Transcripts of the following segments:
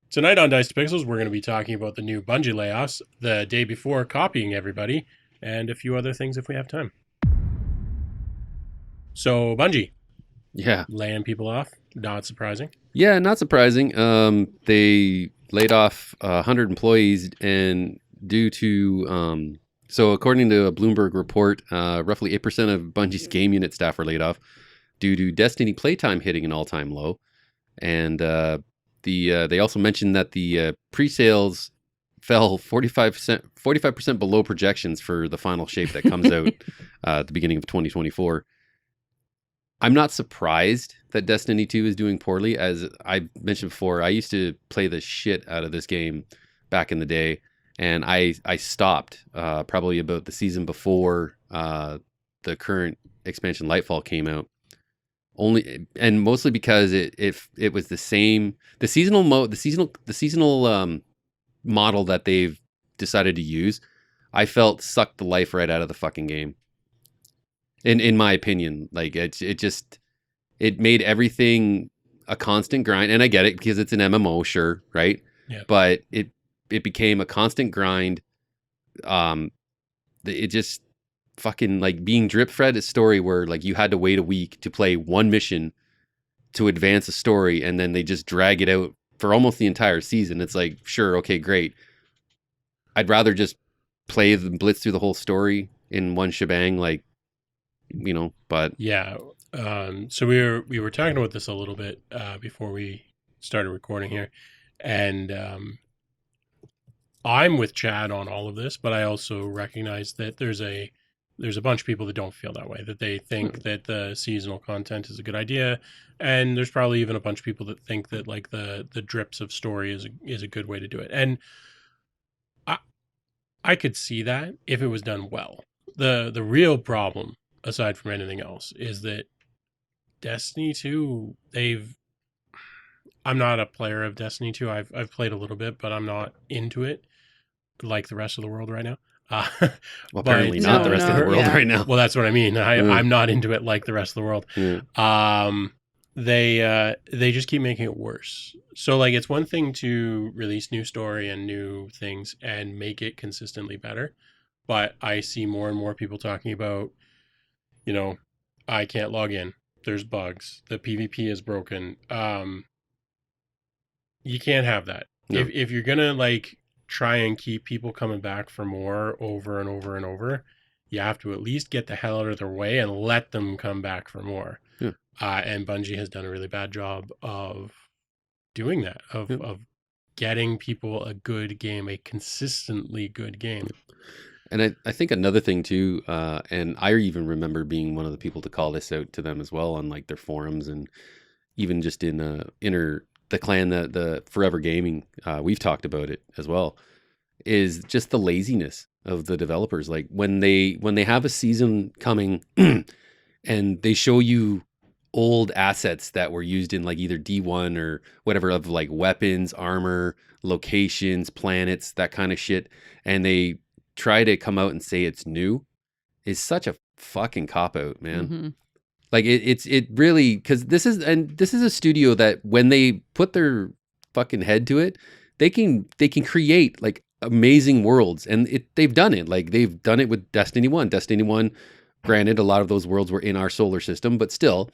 Tonight on Dice to Pixels, we're going to be talking about the new Bungie layoffs, the day before copying everybody, and a few other things if we have time. So, Bungie, Yeah. laying people off, not surprising. Yeah, not surprising. They laid off 100 employees, and due to so according to a Bloomberg report, roughly 8% of Bungie's game unit staff were laid off due to Destiny playtime hitting an all-time low. And they also mentioned that the pre-sales fell 45% below projections for the final shape that comes out at the beginning of 2024. I'm not surprised that Destiny 2 is doing poorly. As I mentioned before, I used to play the shit out of this game back in the day, and I stopped probably about the season before the current expansion Lightfall came out. And mostly because it was the same, the seasonal model that they've decided to use. I felt sucked the life right out of the fucking game. In my opinion, like it made everything a constant grind, and I get it because it's an MMO, sure, right? Yeah. But it became a constant grind. It just fucking like being drip fed a story where like you had to wait a week to play one mission to advance a story, and then they just drag it out for almost the entire season. It's like, sure, okay, great. I'd rather just play the blitz through the whole story in one shebang, like, but Yeah. So we were talking about this a little bit before we started recording here, and I'm with Chad on all of this, but I also recognize that there's a bunch of people that don't feel that way, that they think that the seasonal content is a good idea, and there's probably even a bunch of people that think that like the drips of story is a good way to do it. And I could see that if it was done well. The real problem, aside from anything else, is that Destiny 2, I'm not a player of Destiny 2. I've played a little bit, but I'm not into it like the rest of the world right now. Well, apparently not the rest of the world right now. Well, that's what I mean. I'm not into it like the rest of the world. Yeah. They just keep making it worse. So like it's one thing to release new story and new things and make it consistently better, but I see more and more people talking about, I can't log in. There's bugs. The PvP is broken. You can't have that. No. If you're gonna like try and keep people coming back for more over and over and over, you have to at least get the hell out of their way and let them come back for more. Yeah. And Bungie has done a really bad job of doing that, of getting people a good game, a consistently good game. And I think another thing too, and I even remember being one of the people to call this out to them as well on like their forums, and even just in the clan, the Forever Gaming, we've talked about it as well, is just the laziness of the developers. Like when they have a season coming and they show you old assets that were used in like either D1 or whatever, of like weapons, armor, locations, planets, that kind of shit, and they try to come out and say it's new, is such a fucking cop out, man. Mm-hmm. Like it really, because this is a studio that when they put their fucking head to it, they can create like amazing worlds, and they've done it. Like they've done it with Destiny 1. Destiny 1, granted, a lot of those worlds were in our solar system, but still,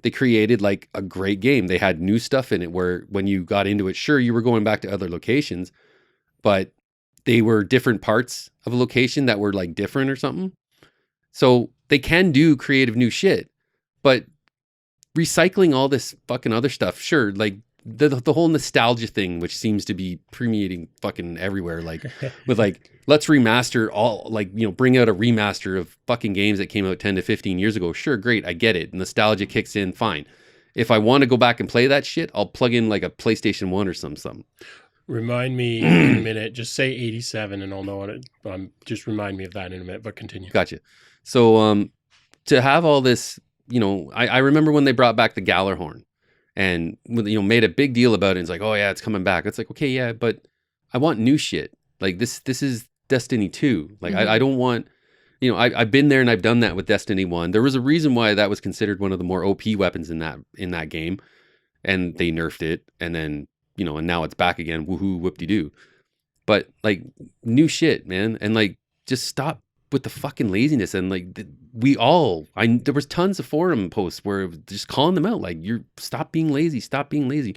they created like a great game. They had new stuff in it where when you got into it, sure, you were going back to other locations, but they were different parts of a location that were like different or something. So they can do creative new shit, but recycling all this fucking other stuff, sure, like the whole nostalgia thing, which seems to be permeating fucking everywhere, like with like, let's remaster all, like, bring out a remaster of fucking games that came out 10 to 15 years ago. Sure, great, I get it. Nostalgia kicks in, fine. If I want to go back and play that shit, I'll plug in like a PlayStation 1 or something. Remind me in a minute. Just say 87 and I'll know what it. Just remind me of that in a minute, but continue. Gotcha. So to have all this, I remember when they brought back the Gallarhorn and made a big deal about it. It's like, oh yeah, it's coming back. It's like, okay, yeah, but I want new shit. Like this is Destiny 2. Like I don't want, I've been there and I've done that with Destiny 1. There was a reason why that was considered one of the more OP weapons in that game, and they nerfed it, and then and now it's back again. Woohoo, whoop-de-doo. But like new shit, man, and like just stop with the fucking laziness. And like there was tons of forum posts where just calling them out, like, you're stop being lazy,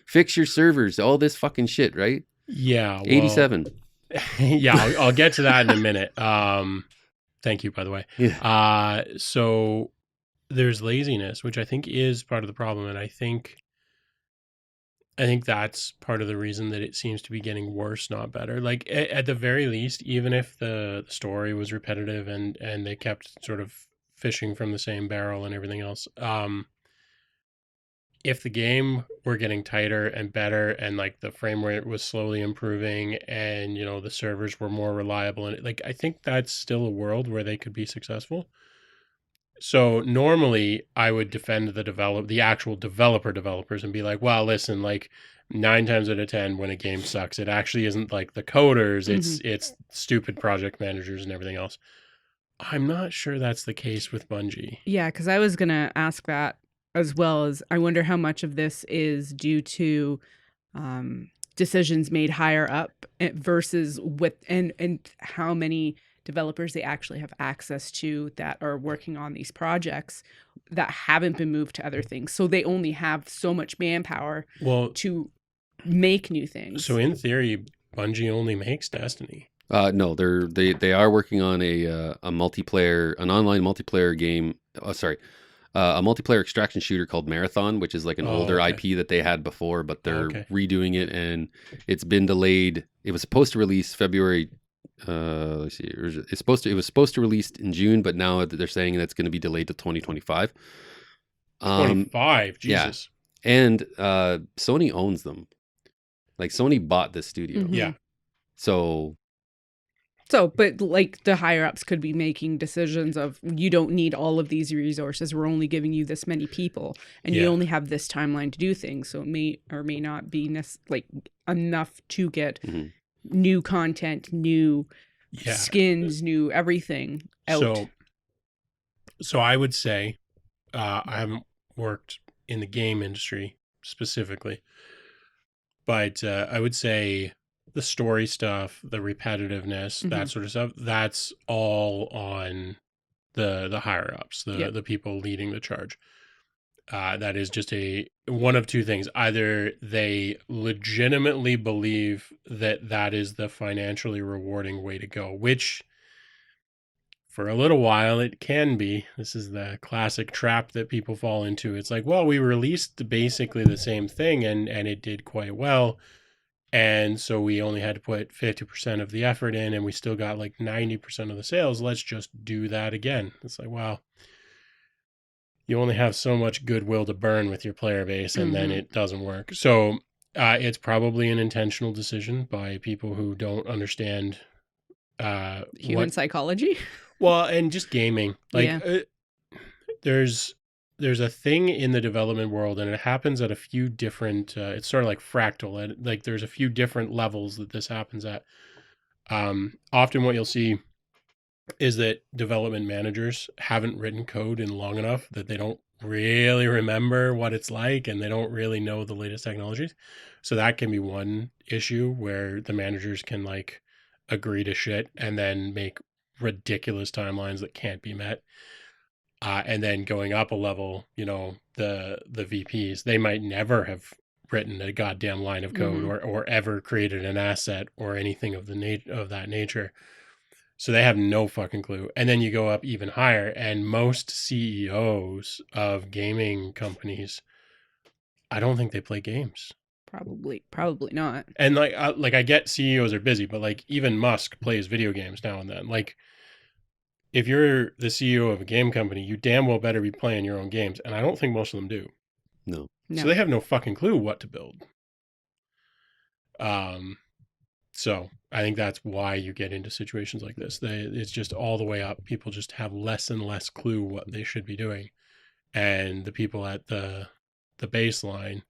fix your servers, all this fucking shit, right? Yeah, well, 87. Yeah, I'll get to that in a minute. Thank you, by the way. Yeah. So there's laziness, which I think is part of the problem, and I think that's part of the reason that it seems to be getting worse, not better. Like at the very least, even if the story was repetitive and they kept sort of fishing from the same barrel and everything else, if the game were getting tighter and better and like the frame rate was slowly improving and the servers were more reliable, and like I think that's still a world where they could be successful. So normally I would defend the actual developers and be like, well, listen, like 9 times out of 10 when a game sucks, it actually isn't like the coders, it's stupid project managers and everything else. I'm not sure that's the case with Bungie. Yeah, because I was gonna ask that, as well as I wonder how much of this is due to decisions made higher up versus and how many developers they actually have access to that are working on these projects that haven't been moved to other things. So they only have so much manpower to make new things. So in theory, Bungie only makes Destiny. No, they are working on an online multiplayer game. A multiplayer extraction shooter called Marathon, which is like an older IP that they had before, but they're redoing it, and it's been delayed. It was supposed to release February. Let's see. It was supposed to release in June, but now they're saying that's going to be delayed to 2025. 25, Jesus. Yeah. And Sony owns them. Like Sony bought this studio. Mm-hmm. Yeah. So, but like the higher ups could be making decisions of, you don't need all of these resources. We're only giving you this many people, and you only have this timeline to do things. So it may or may not be enough to get new content, new skins, new everything out. So I would say, I haven't worked in the game industry specifically, but I would say the story stuff, the repetitiveness, that sort of stuff, that's all on the higher ups, the people leading the charge. That is just one of two things. Either they legitimately believe that is the financially rewarding way to go, which for a little while it can be. This is the classic trap that people fall into. It's like, well, we released basically the same thing and it did quite well. And so we only had to put 50% of the effort in, and we still got like 90% of the sales. Let's just do that again. It's like, wow, you only have so much goodwill to burn with your player base, and then it doesn't work. So it's probably an intentional decision by people who don't understand human psychology. Well, and just gaming. Like there's a thing in the development world, and it happens at a few different, it's sort of like fractal. And like there's a few different levels that this happens at. Often what you'll see is that development managers haven't written code in long enough that they don't really remember what it's like, and they don't really know the latest technologies. So that can be one issue where the managers can like agree to shit and then make ridiculous timelines that can't be met. And then going up a level, the VPs, they might never have written a goddamn line of code or ever created an asset or anything of that nature. So they have no fucking clue. And then you go up even higher, and most CEOs of gaming companies, I don't think they play games. Probably not. And I get CEOs are busy, but like even Musk plays video games now and then. Like, if you're the CEO of a game company, you damn well better be playing your own games. And I don't think most of them do. No. So they have no fucking clue what to build. So I think that's why you get into situations like this. It's just all the way up. People just have less and less clue what they should be doing. And the people at the baseline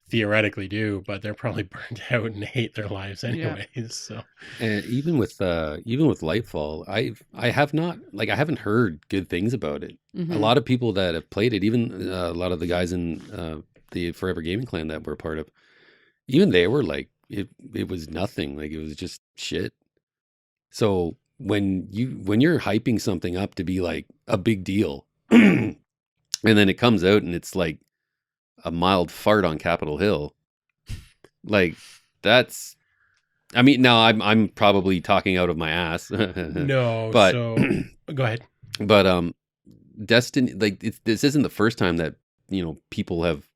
theoretically do, but they're probably burned out and hate their lives anyways. Yeah. So, and even with Lightfall, I haven't heard good things about it. A lot of people that have played it, even a lot of the guys in the Forever Gaming Clan that we're a part of, even they were like, it was nothing. Like, it was just shit. So when you're hyping something up to be like a big deal, and then it comes out and it's like a mild fart on Capitol Hill, like that's. I mean, now I'm probably talking out of my ass, No, but so go ahead. but Destiny, like this isn't the first time that people have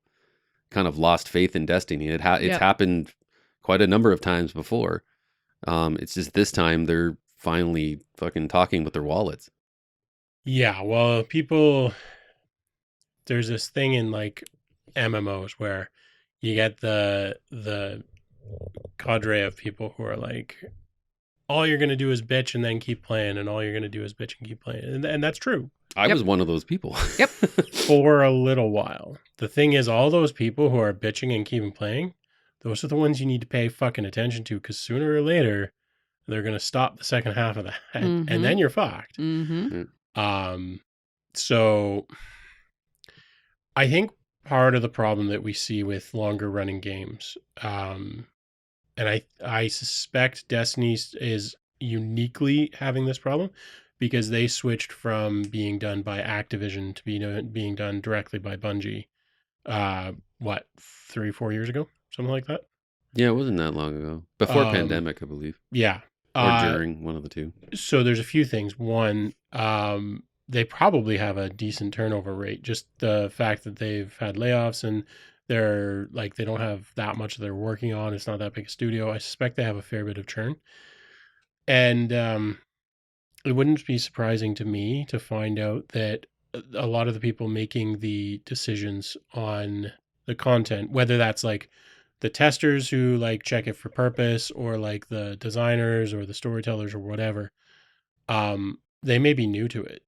kind of lost faith in Destiny. It's Yep. happened quite a number of times before. It's just this time they're finally fucking talking with their wallets. Yeah, well, there's this thing in like MMOs where you get the cadre of people who are like, all you're gonna do is bitch and then keep playing, and all you're gonna do is bitch and keep playing, and that's true I Yep. was one of those people. Yep. for a little while. The thing is, all those people who are bitching and keeping playing, those are the ones you need to pay fucking attention to, because sooner or later they're gonna stop the second half of that, and then you're fucked. Mm-hmm. So I think part of the problem that we see with longer running games, and I suspect Destiny is uniquely having this problem because they switched from being done by Activision to being done directly by Bungie. What, 3-4 years ago, something like that. Yeah, it wasn't that long ago. Before Um, pandemic, I believe, Yeah. or during, one of the two. So there's a few things. One, they probably have a decent turnover rate. Just the fact that they've had layoffs and they're like they don't have that much they're working on. It's not that big a studio. I suspect they have a fair bit of churn. And it wouldn't be surprising to me to find out that a lot of the people making the decisions on the content, whether that's like the testers who like check it for purpose, or like the designers or the storytellers or whatever, they may be new to it.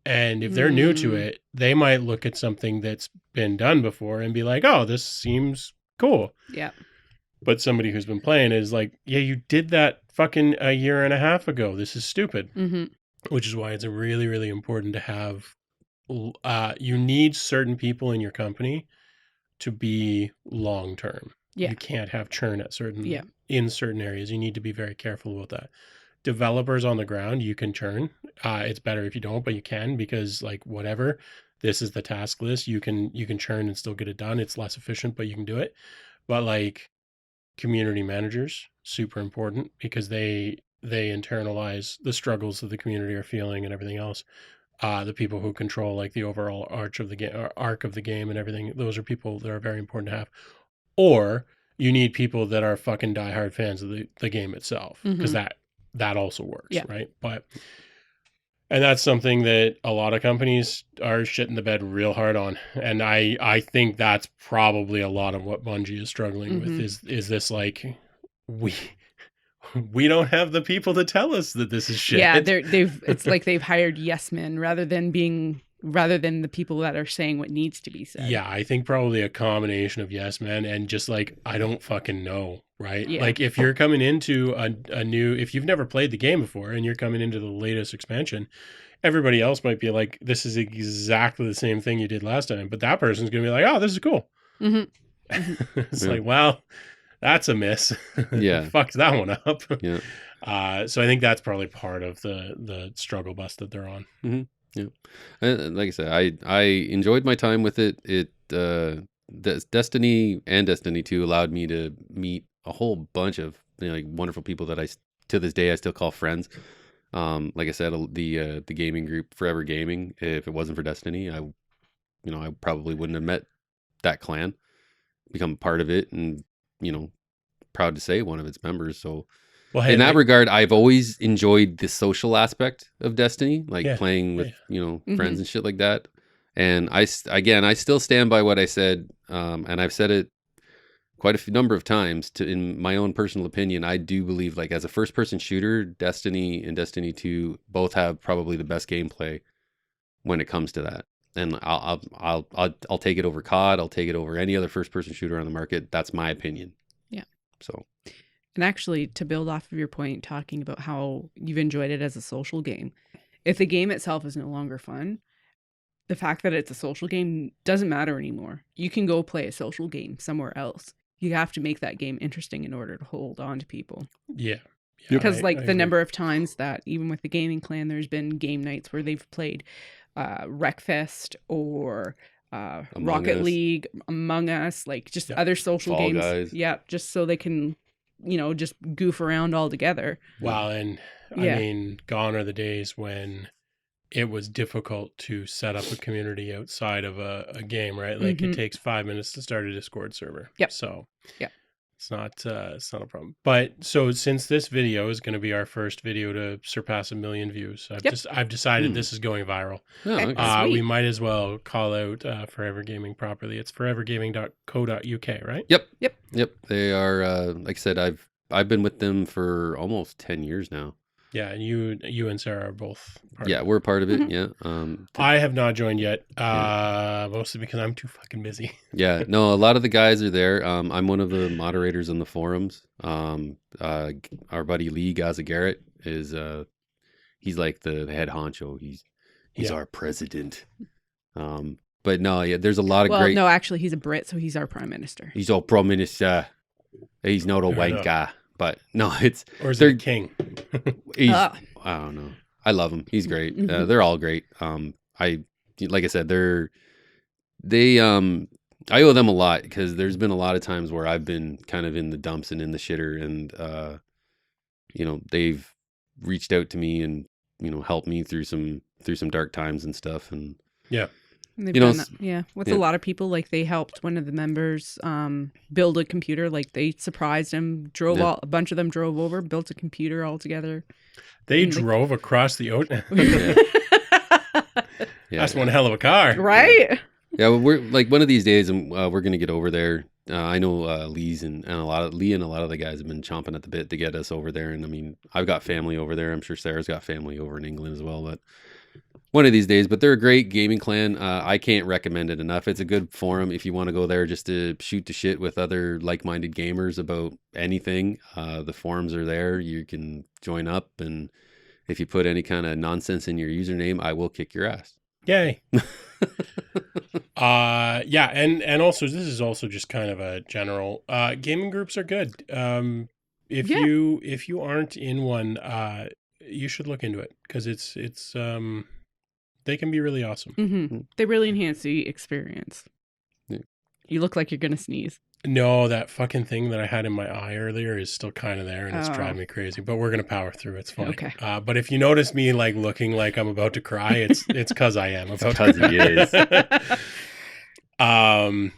And if they're new to it, they might look at something that's been done before and be like, oh, this seems cool. Yeah. But somebody who's been playing is like, yeah, you did that fucking a year and a half ago. This is stupid. Mm-hmm. Which is why it's really, really important to have, you need certain people in your company to be long term. Yeah. You can't have churn at Yeah. in certain areas. You need to be very careful about that. Developers on the ground, you can churn. It's better if you don't, but you can, because like whatever, this is the task list. You can churn and still get it done. It's less efficient, but you can do it. But like community managers, super important, because they internalize the struggles that the community are feeling and everything else. The people who control like the overall arc of the game and everything, those are people that are very important to have. Or you need people that are fucking diehard fans of the game itself, because that also works, Yeah. right? And that's something that a lot of companies are shitting the bed real hard on. And I think that's probably a lot of what Bungie is struggling with is this like, we don't have the people to tell us that this is shit. Yeah, it's like they've hired yes men rather than the people that are saying what needs to be said. Yeah, I think probably a combination of yes men and just like, I don't fucking know, right? Yeah. Like if you're coming into a new, if you've never played the game before and you're coming into the latest expansion, everybody else might be like, this is exactly the same thing you did last time, but that person's gonna be like, oh, this is cool. It's like, well, that's a miss. Yeah. Fucked that one up. Yeah. So I think that's probably part of the struggle bus that they're on. Yeah. Like I said, I enjoyed my time with it. Destiny and Destiny 2 allowed me to meet a whole bunch of like wonderful people that to this day I still call friends. Like I said, the gaming group Forever Gaming. If it wasn't for Destiny, I probably wouldn't have met that clan, become part of it, and proud to say one of its members. So. Well, hey, in that regard, I've always enjoyed the social aspect of Destiny, like playing with, friends and shit like that. And I still stand by what I said. And I've said it quite a number of times in my own personal opinion. I do believe, like, as a first person shooter, Destiny and Destiny 2 both have probably the best gameplay when it comes to that. And I'll take it over COD. I'll take it over any other first person shooter on the market. That's my opinion. Yeah. So. And actually, to build off of your point, talking about how you've enjoyed it as a social game, if the game itself is no longer fun, the fact that it's a social game doesn't matter anymore. You can go play a social game somewhere else. you have to make that game interesting in order to hold on to people. Yeah. Because I like the agree. number of times that even with the gaming clan, there's been game nights where they've played Wreckfest or Rocket Us. League, Among Us, like just Yeah. other social Fall games. Guys. Yeah, just so they can, just goof around all together. Wow, and I Yeah. mean, gone are the days when it was difficult to set up a community outside of a game, right? Like it Mhm. takes 5 minutes to start a Discord server. Yep. So Yep. it's not a problem. But so since this video is going to be our first video to surpass 1 million views, Yep. I've decided this is going viral. Oh, Okay. okay. Sweet. We might as well call out Forever Gaming properly. It's forevergaming.co.uk, right? Yep. They are, like I said, I've been with them for almost 10 years now. Yeah, and you and Sarah are both part Yeah, of it. we're part of it. Mhm. Yeah. I have not joined yet, mostly because I'm too fucking busy. Yeah. No, a lot of the guys are there. I'm one of the moderators on the forums. Our buddy Lee Gaza Garrett is, he's like the head honcho. He's Yeah. our president. But no, yeah, there's a lot of Well, great. no, actually, he's a Brit, so he's our prime minister. He's our prime minister. He's not a Fair white enough. guy, but no, it's Or is They're- it a king? he's. Ah. I don't know. I love him. He's great. Mhm. They're all great. Like I said, I owe them a lot because there's been a lot of times where I've been kind of in the dumps and in the shitter, and they've reached out to me and helped me through some dark times and stuff. And And they've You know, done that, yeah, with yeah. a lot of people. Like they helped one of the members build a computer. Like they surprised him, Yeah. a bunch of them drove over, built a computer all together. They And they- drove across the ocean. Yeah. yeah, That's one hell of a car. Right? yeah. Well, we're like one of these days, and we're gonna get over there. I know Lee and a lot of the guys have been chomping at the bit to get us over there. And I mean, I've got family over there. I'm sure Sarah's got family over in England as well. But one of these days, but they're a great gaming clan. I can't recommend it enough. It's a good forum if you want to go there just to shoot the shit with other like-minded gamers about anything. The forums are there. You can join up, and if you put any kind of nonsense in your username, I will kick your ass. Yay. Yeah, and also this is also just kind of a general gaming groups are good. If Yeah. you aren't in one, you should look into it because it's they can be really awesome. Hmm. They really enhance the experience. Yeah. You look like you're gonna sneeze. No, that fucking thing that I had in my eye earlier is still kind of there and it's Oh. driving me crazy, but we're going to power through. It's fine. Okay. But if you notice me like looking like I'm about to cry, it's cuz I am about to 'cause he cry. is.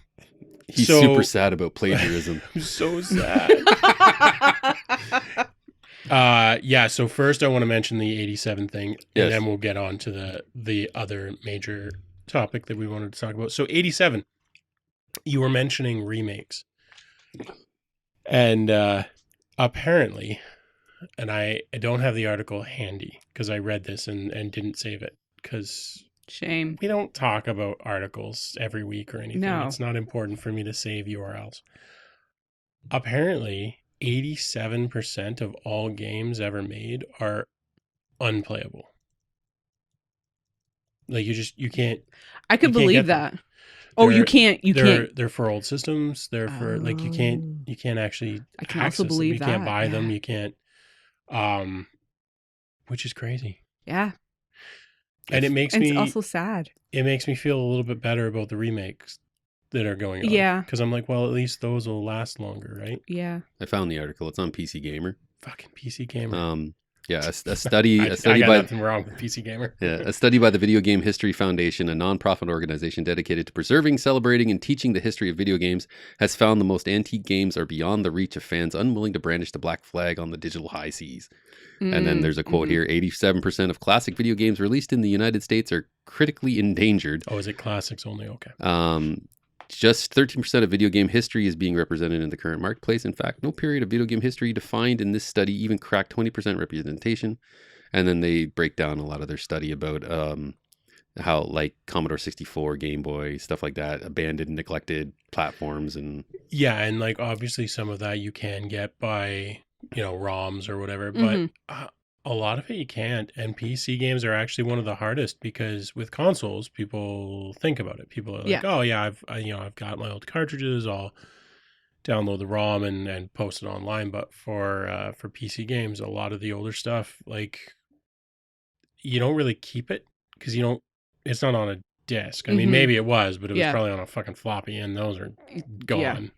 He's So- super sad about plagiarism. I'm so sad. Yeah, so first I want to mention the 87 thing Yes. and then we'll get on to the other major topic that we wanted to talk about. So 87, you were mentioning remakes. And apparently, and I don't have the article handy because I read this and didn't save it because Shame. we don't talk about articles every week or anything. No. It's not important for me to save URLs. Apparently, 87% of all games ever made are unplayable. Like you can't. I could You can't believe get them. that. Oh, you They're- can't. You can't. They're for old systems. They're for like you can't actually. I can also access them. believe you can't that, buy them. yeah. You can't. Which is crazy, Yeah. and it makes And me it's also sad. it makes me feel a little bit better about the remakes that are going on. Yeah. because I'm like, well, at least those will last longer, right? Yeah. I found the article. It's on PC Gamer. Fucking PC Gamer. Yeah, a study I got by nothing wrong with PC Gamer. Yeah, a study by the Video Game History Foundation, a nonprofit organization dedicated to preserving, celebrating, and teaching the history of video games, has found the most antique games are beyond the reach of fans unwilling to brandish the black flag on the digital high seas. And then there's a quote here: 87% of classic video games released in the United States are critically endangered. Oh, is it classics only? Okay. Just 13% of video game history is being represented in the current marketplace. In fact, no period of video game history defined in this study even cracked 20% representation. And then they break down a lot of their study about how like Commodore 64, Game Boy, stuff like that, abandoned, neglected platforms. And Yeah, and like obviously some of that you can get by ROMs or whatever, Mhm. but a lot of it you can't. And PC games are actually one of the hardest because with consoles, people think about it. People are like, Yeah. "Oh yeah, I've got my old cartridges. I'll download the ROM and post it online. But for PC games, a lot of the older stuff, like, you don't really keep it because you don't. It's not on a disc. I mean, maybe it was, but it was Yeah. probably on a fucking floppy, and those are Yeah. gone.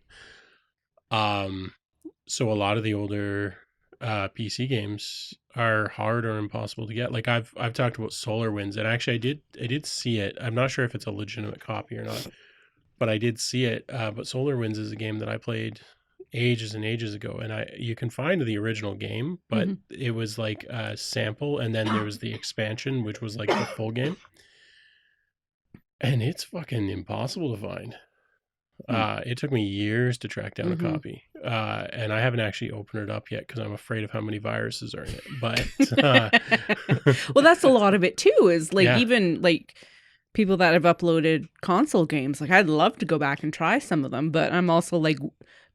So a lot of the older PC games are hard or impossible to get. Like I've talked about SolarWinds, and actually I did see it. I'm not sure if it's a legitimate copy or not, but I did see it. But SolarWinds is a game that I played ages and ages ago, and you can find the original game, but it was like a sample, and then there was the expansion, which was like the full game, and it's fucking impossible to find. It took me years to track down a copy, and I haven't actually opened it up yet because I'm afraid of how many viruses are in it. But well, that's a lot of it too. Is like Yeah. even like people that have uploaded console games. Like I'd love to go back and try some of them, but I'm also like,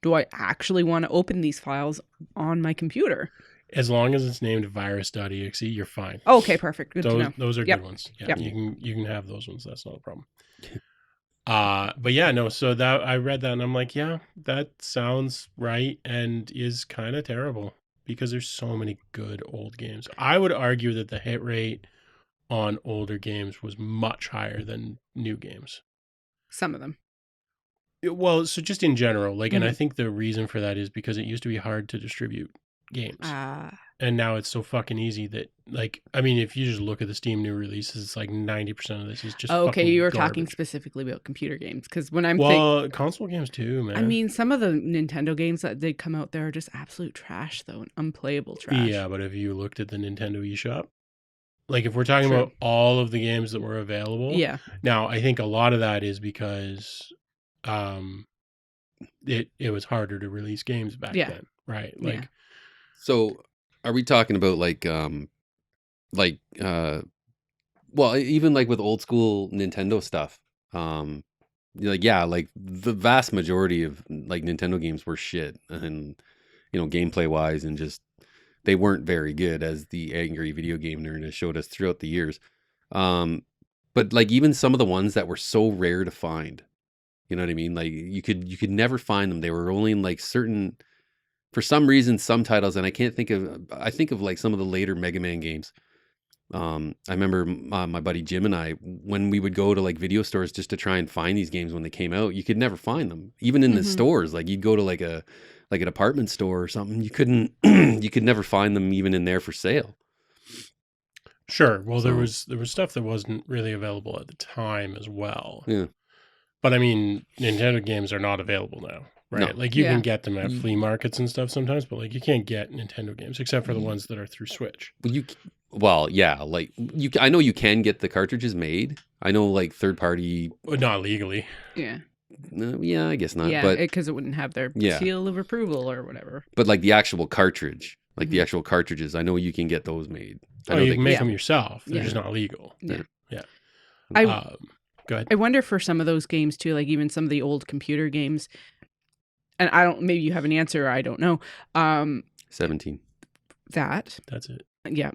do I actually want to open these files on my computer? as long as it's named virus.exe, you're fine. Oh, okay, perfect. Good to know. Those are Yep. good ones. Yeah, Yep. you can have those ones. That's not a problem. But yeah, no. So that I read that and I'm like, yeah, that sounds right and is kind of terrible because there's so many good old games. I would argue that the hit rate on older games was much higher than new games. Some of them. Well, so just in general, like, and I think the reason for that is because it used to be hard to distribute games. And now it's so fucking easy that, like, I mean, if you just look at the Steam new releases, it's like 90% of this is just okay, fucking you were talking garbage. specifically about computer games because when I'm Console games too, man. I mean, some of the Nintendo games that did come out there are just absolute trash, though, and unplayable trash. Yeah, but have you looked at the Nintendo eShop? Like, if we're talking True. about all of the games that were available, Yeah. Now, I think a lot of that is because it was harder to release games back then, right? Like, Yeah. So, are we talking about well, even like with old school Nintendo stuff, like the vast majority of like Nintendo games were shit, and gameplay wise, and just they weren't very good, as the angry video game nerd has showed us throughout the years. But like even some of the ones that were so rare to find, you know what I mean? Like you could never find them. They were only in like certain, for some reason, some titles, and I think of like some of the later Mega Man games. I remember my buddy Jim and I, when we would go to like video stores just to try and find these games when they came out, you could never find them, even in the stores. Like you'd go to like a department store or something, you couldn't, you could never find them even in there for sale. Sure. Well, there was stuff that wasn't really available at the time as well. Yeah. But I mean, Nintendo games are not available now, right? No. Like you can get them at flea markets and stuff sometimes, but like you can't get Nintendo games except for the ones that are through Switch. Well, yeah, like I know you can get the cartridges made. I know like third party, But not legally. Yeah. Yeah, I guess not. Yeah, but because it wouldn't have their seal of approval or whatever. But like the actual cartridge, like the actual cartridges, I know you can get those made. You can make them yourself. They're just not legal. Yeah. Go ahead. I wonder for some of those games too, like even some of the old computer games, and I don't, maybe you have an answer, I don't know. 17. That's it. Yeah.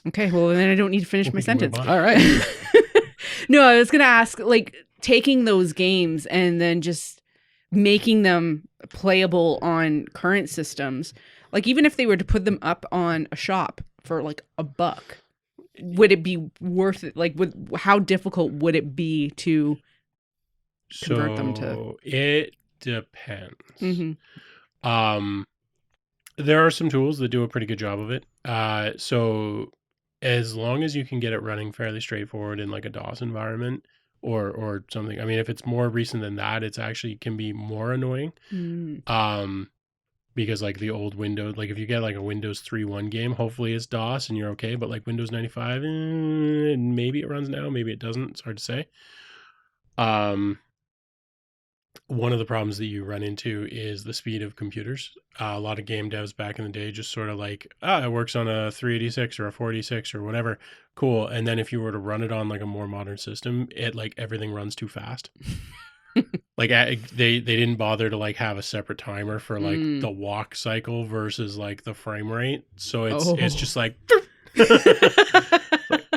Okay, well then I don't need to finish my sentence. All right. No, I was going to ask, like, taking those games and then just making them playable on current systems, like even if they were to put them up on a shop for like $1, would it be worth it? Like, how difficult would it be to convert them to? It depends. There are some tools that do a pretty good job of it. So as long as you can get it running fairly straightforward in like a DOS environment or something. I mean, if it's more recent than that, it's actually can be more annoying. Because like the old Windows, like if you get like a Windows 3.1 game, hopefully it's DOS and you're okay. But like Windows 95, maybe it runs now, maybe it doesn't. It's hard to say. One of the problems that you run into is the speed of computers. A lot of game devs back in the day just sort of like, it works on a 386 or a 486 or whatever. Cool. And then if you were to run it on like a more modern system, it like everything runs too fast. Like they didn't bother to like have a separate timer for like the walk cycle versus like the frame rate. So it's just like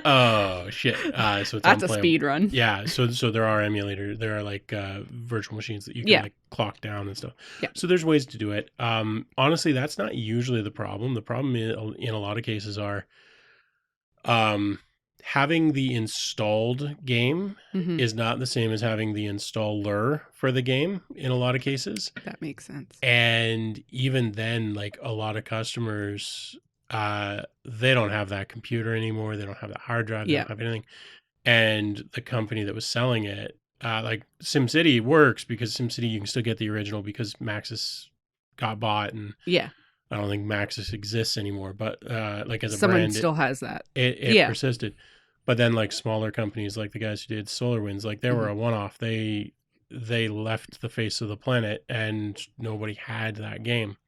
Oh shit! So it's That's a unplayable. speed run. Yeah. So there are emulators. There are like virtual machines that you can Yeah. like clock down and stuff. Yeah. So there's ways to do it. Honestly, that's not usually the problem. The problem in a lot of cases are having the installed game Mhm. is not the same as having the installer for the game in a lot of cases. That makes sense. And even then, like a lot of customers, they don't have that computer anymore. They don't have that hard drive. They Yeah. don't have anything. And the company that was selling it, like SimCity works because SimCity, you can still get the original because Maxis got bought, and Yeah. I don't think Maxis exists anymore. But like as a Someone brand, still has that. it Yeah. persisted. But then like smaller companies like the guys who did SolarWinds, like they were a one-off. They left the face of the planet and nobody had that game.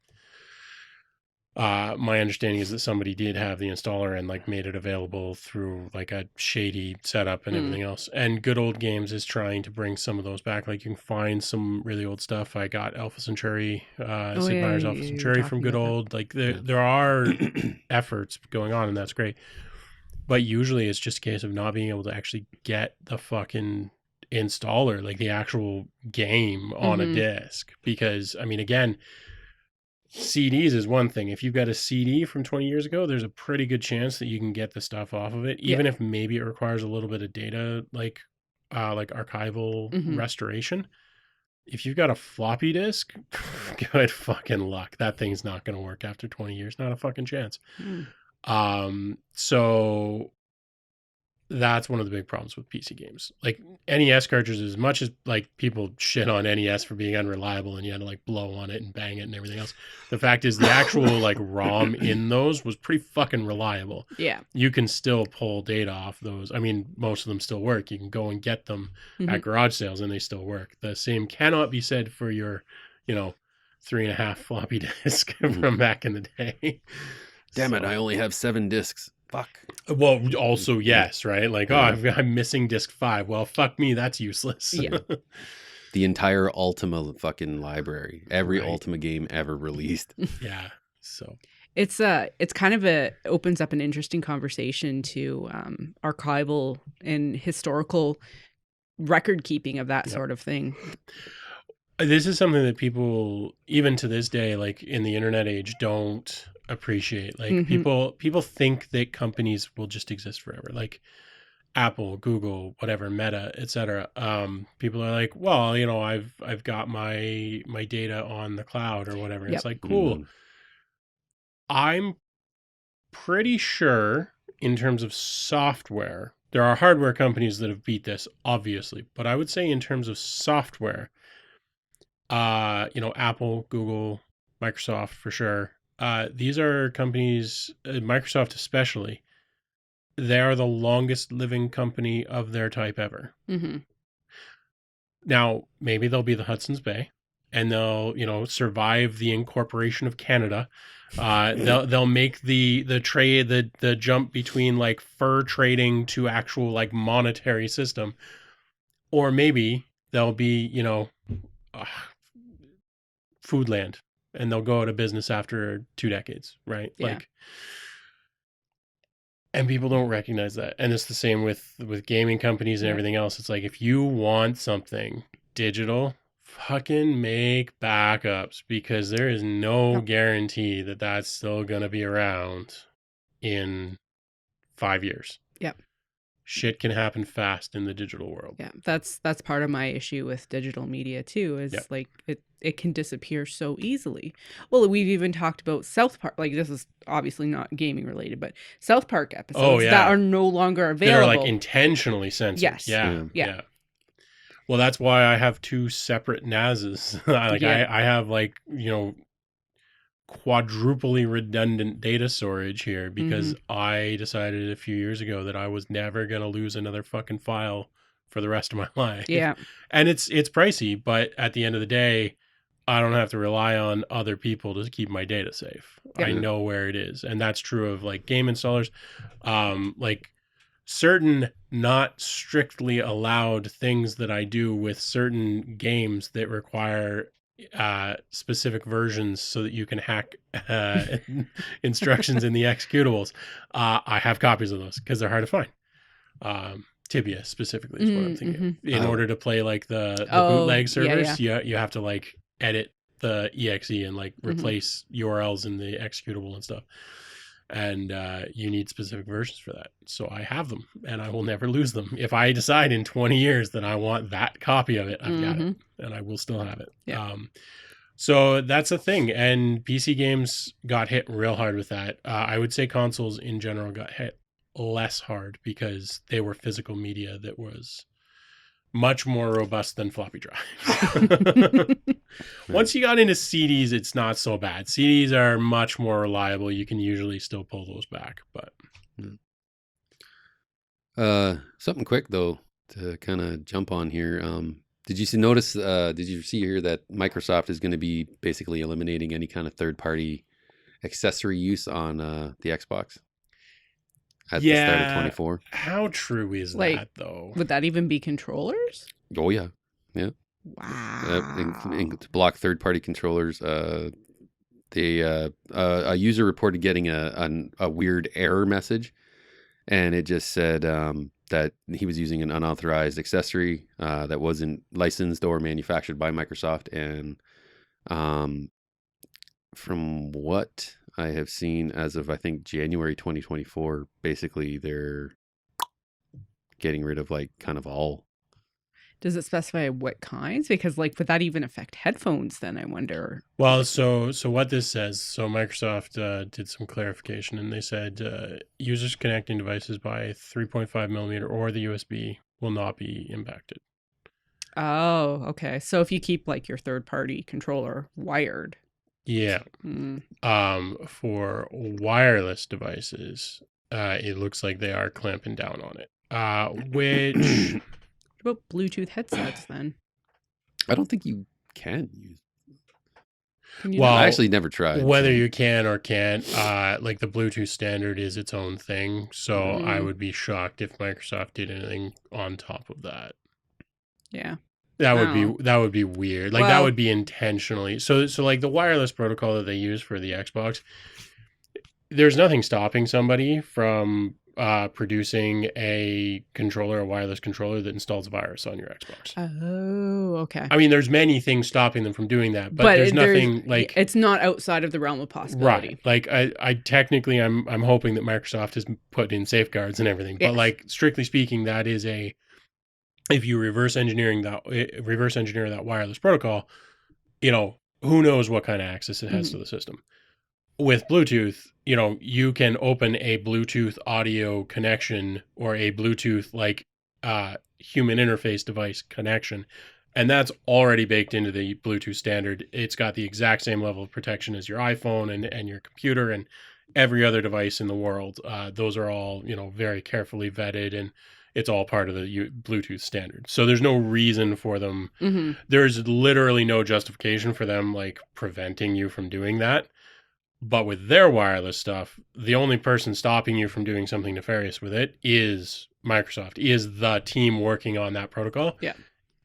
My understanding is that somebody did have the installer and like made it available through like a shady setup and everything else. And Good Old Games is trying to bring some of those back. Like you can find some really old stuff. I got Alpha Centauri, Sid Meier's Alpha you were Centauri from talking Good about that. Old. Like there are efforts going on, and that's great. But usually it's just a case of not being able to actually get the fucking installer, like the actual game on a disc. Because, I mean, again, CDs is one thing. If you've got a CD from 20 years ago, there's a pretty good chance that you can get the stuff off of it, even if maybe it requires a little bit of data, like archival restoration. If you've got a floppy disk, good fucking luck. That thing's not going to work after 20 years. Not a fucking chance. So that's one of the big problems with PC games. Like NES cartridges, as much as like people shit on NES for being unreliable and you had to like blow on it and bang it and everything else, the fact is the actual like ROM in those was pretty fucking reliable. Yeah. You can still pull data off those. I mean, most of them still work. You can go and get them at garage sales and they still work. The same cannot be said for your, 3.5 floppy disk from back in the day. Damn it, I only have 7 discs. Fuck. Well, also, yes, right? Like, I'm missing disc 5. Well, fuck me, that's useless. Yeah. The entire Ultima fucking library. Every Ultima game ever released. Yeah. So it's kind of opens up an interesting conversation to archival and historical record keeping of that sort of thing. This is something that people, even to this day, like in the internet age, don't appreciate. Like people think that companies will just exist forever. Like Apple, Google, whatever, Meta, etc. People are like, well, I've got my data on the cloud or whatever. It's like, cool. I'm pretty sure in terms of software, there are hardware companies that have beat this, obviously, but I would say in terms of software, Apple, Google, Microsoft for sure. These are companies, Microsoft especially, they are the longest living company of their type ever. Now, maybe they'll be the Hudson's Bay and they'll, survive the incorporation of Canada. They'll make the trade, the jump between like fur trading to actual like monetary system. Or maybe they'll be, Foodland, and they'll go out of business after 2 decades, right? Yeah. Like, and people don't recognize that. And it's the same with gaming companies and everything else. It's like, if you want something digital, fucking make backups, because there is no guarantee that that's still going to be around in 5 years. Yep. Shit can happen fast in the digital world. Yeah, that's part of my issue with digital media too, is like it can disappear so easily. Well, we've even talked about South Park, like this is obviously not gaming related, but South Park episodes that are no longer available. That are like intentionally censored. Yes. Yeah. Well, that's why I have 2 separate NASs. I have like, quadruply redundant data storage here because I decided a few years ago that I was never going to lose another fucking file for the rest of my life. Yeah. And it's pricey, but at the end of the day, I don't have to rely on other people to keep my data safe. I know where it is. And that's true of like game installers. Like certain not strictly allowed things that I do with certain games that require specific versions so that you can hack instructions in the executables. I have copies of those because they're hard to find. Tibia specifically is what I'm thinking. In Oh. order to play like the Oh, bootleg yeah, servers, you have to like edit the exe and like replace URLs in the executable and stuff. And you need specific versions for that. So I have them, and I will never lose them. If I decide in 20 years that I want that copy of it, I've got it, and I will still have it. Yeah. So that's a thing, and PC games got hit real hard with that. I would say consoles in general got hit less hard because they were physical media that was much more robust than floppy drive. Once you got into CDs, it's not so bad. CDs are much more reliable. You can usually still pull those back, but something quick though to kind of jump on here. Did you see here that Microsoft is going to be basically eliminating any kind of third-party accessory use on the Xbox at the start of 24? How true is Like, that though? Would that even be controllers? Oh yeah. Wow. And to block third-party controllers, a user reported getting a weird error message, and it just said that he was using an unauthorized accessory that wasn't licensed or manufactured by Microsoft. And from what I have seen as of, I think, January 2024, basically they're getting rid of like kind of all. Does it specify what kinds? Because like, would that even affect headphones then, I wonder? Well, so what this says, so Microsoft did some clarification, and they said users connecting devices by 3.5 millimeter or the USB will not be impacted. Oh, okay. So if you keep like your third-party controller wired. Yeah. For wireless devices, it looks like they are clamping down on it. Which What about Bluetooth headsets then? I don't think you can use. Can you Well, not? I actually never tried. whether so- you can or can't, like the Bluetooth standard is its own thing. So I would be shocked if Microsoft did anything on top of that. Yeah. That would Oh. be weird. Like that Well- would be intentionally. So like the wireless protocol that they use for the Xbox, there's nothing stopping somebody from producing a wireless controller that installs a virus on your Xbox. Oh, okay. I mean, there's many things stopping them from doing that, but there's nothing like it's not outside of the realm of possibility. right. Like I technically I'm hoping that Microsoft has put in safeguards and everything, but Yes. like strictly speaking, that is if you reverse engineer that wireless protocol, who knows what kind of access it has to the system. With Bluetooth, you can open a Bluetooth audio connection or a Bluetooth like human interface device connection, and that's already baked into the Bluetooth standard. It's got the exact same level of protection as your iPhone and your computer and every other device in the world. Those are all very carefully vetted, and it's all part of the Bluetooth standard. So there's no reason for them. There's literally no justification for them like preventing you from doing that. But with their wireless stuff, the only person stopping you from doing something nefarious with it is Microsoft, is the team working on that protocol. Yeah.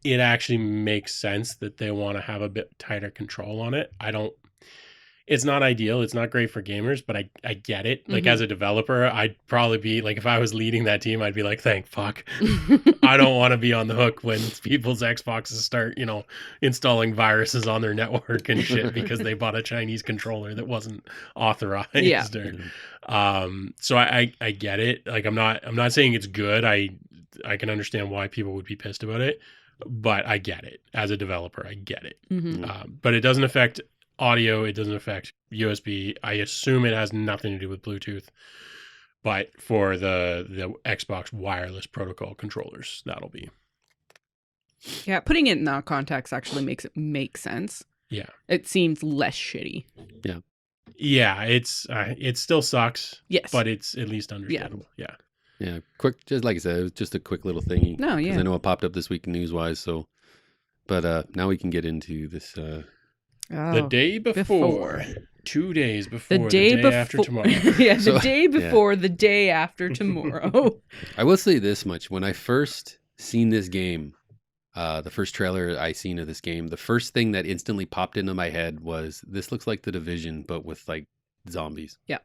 It actually makes sense that they want to have a bit tighter control on it. It's not ideal. It's not great for gamers, but I get it. Like as a developer, I'd probably be like, if I was leading that team, I'd be like, thank fuck. I don't want to be on the hook when people's Xboxes start, installing viruses on their network and shit because they bought a Chinese controller that wasn't authorized. Yeah. So I get it. Like I'm not saying it's good. I can understand why people would be pissed about it, but I get it. As a developer, I get it. But it doesn't affect audio, it doesn't affect USB. I assume it has nothing to do with Bluetooth, but for the Xbox wireless protocol controllers, that'll be. Yeah, putting it in that context actually makes it make sense. Yeah, it seems less shitty. Yeah, it still sucks. Yes, but it's at least understandable. Yeah. Quick, just like I said, it was just a quick little thingy. No, yeah. Because I know it popped up this week news-wise. So, but now we can get into this. The day before. 2 days before the day after tomorrow. Yeah, the day before the day after tomorrow. I will say this much: when I first seen this game, the first trailer I seen of this game, the first thing that instantly popped into my head was, "This looks like The Division, but with like zombies." Yeah.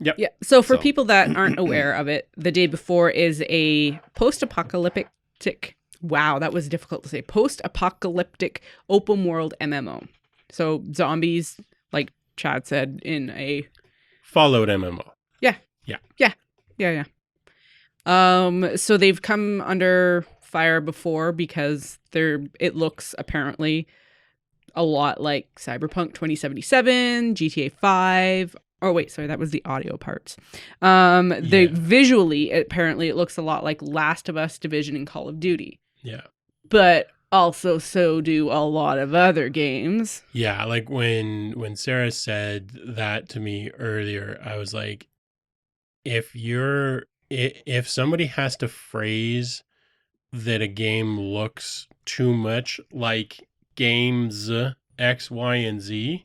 Yep. Yeah. So for So- people that aren't aware of it, The Day Before is a post-apocalyptic. Wow, that was difficult to say. Post-apocalyptic open world MMO. So zombies, like Chad said, in a Followed MMO. yeah. So they've come under fire before because it looks apparently a lot like Cyberpunk 2077, GTA 5. Oh wait, sorry, that was the audio parts. Yeah. Visually, apparently it looks a lot like Last of Us, Division, and Call of Duty. Yeah. But also so do a lot of other games. Yeah, like when Sarah said that to me earlier, I was like, if somebody has to phrase that a game looks too much like games X, Y, and Z,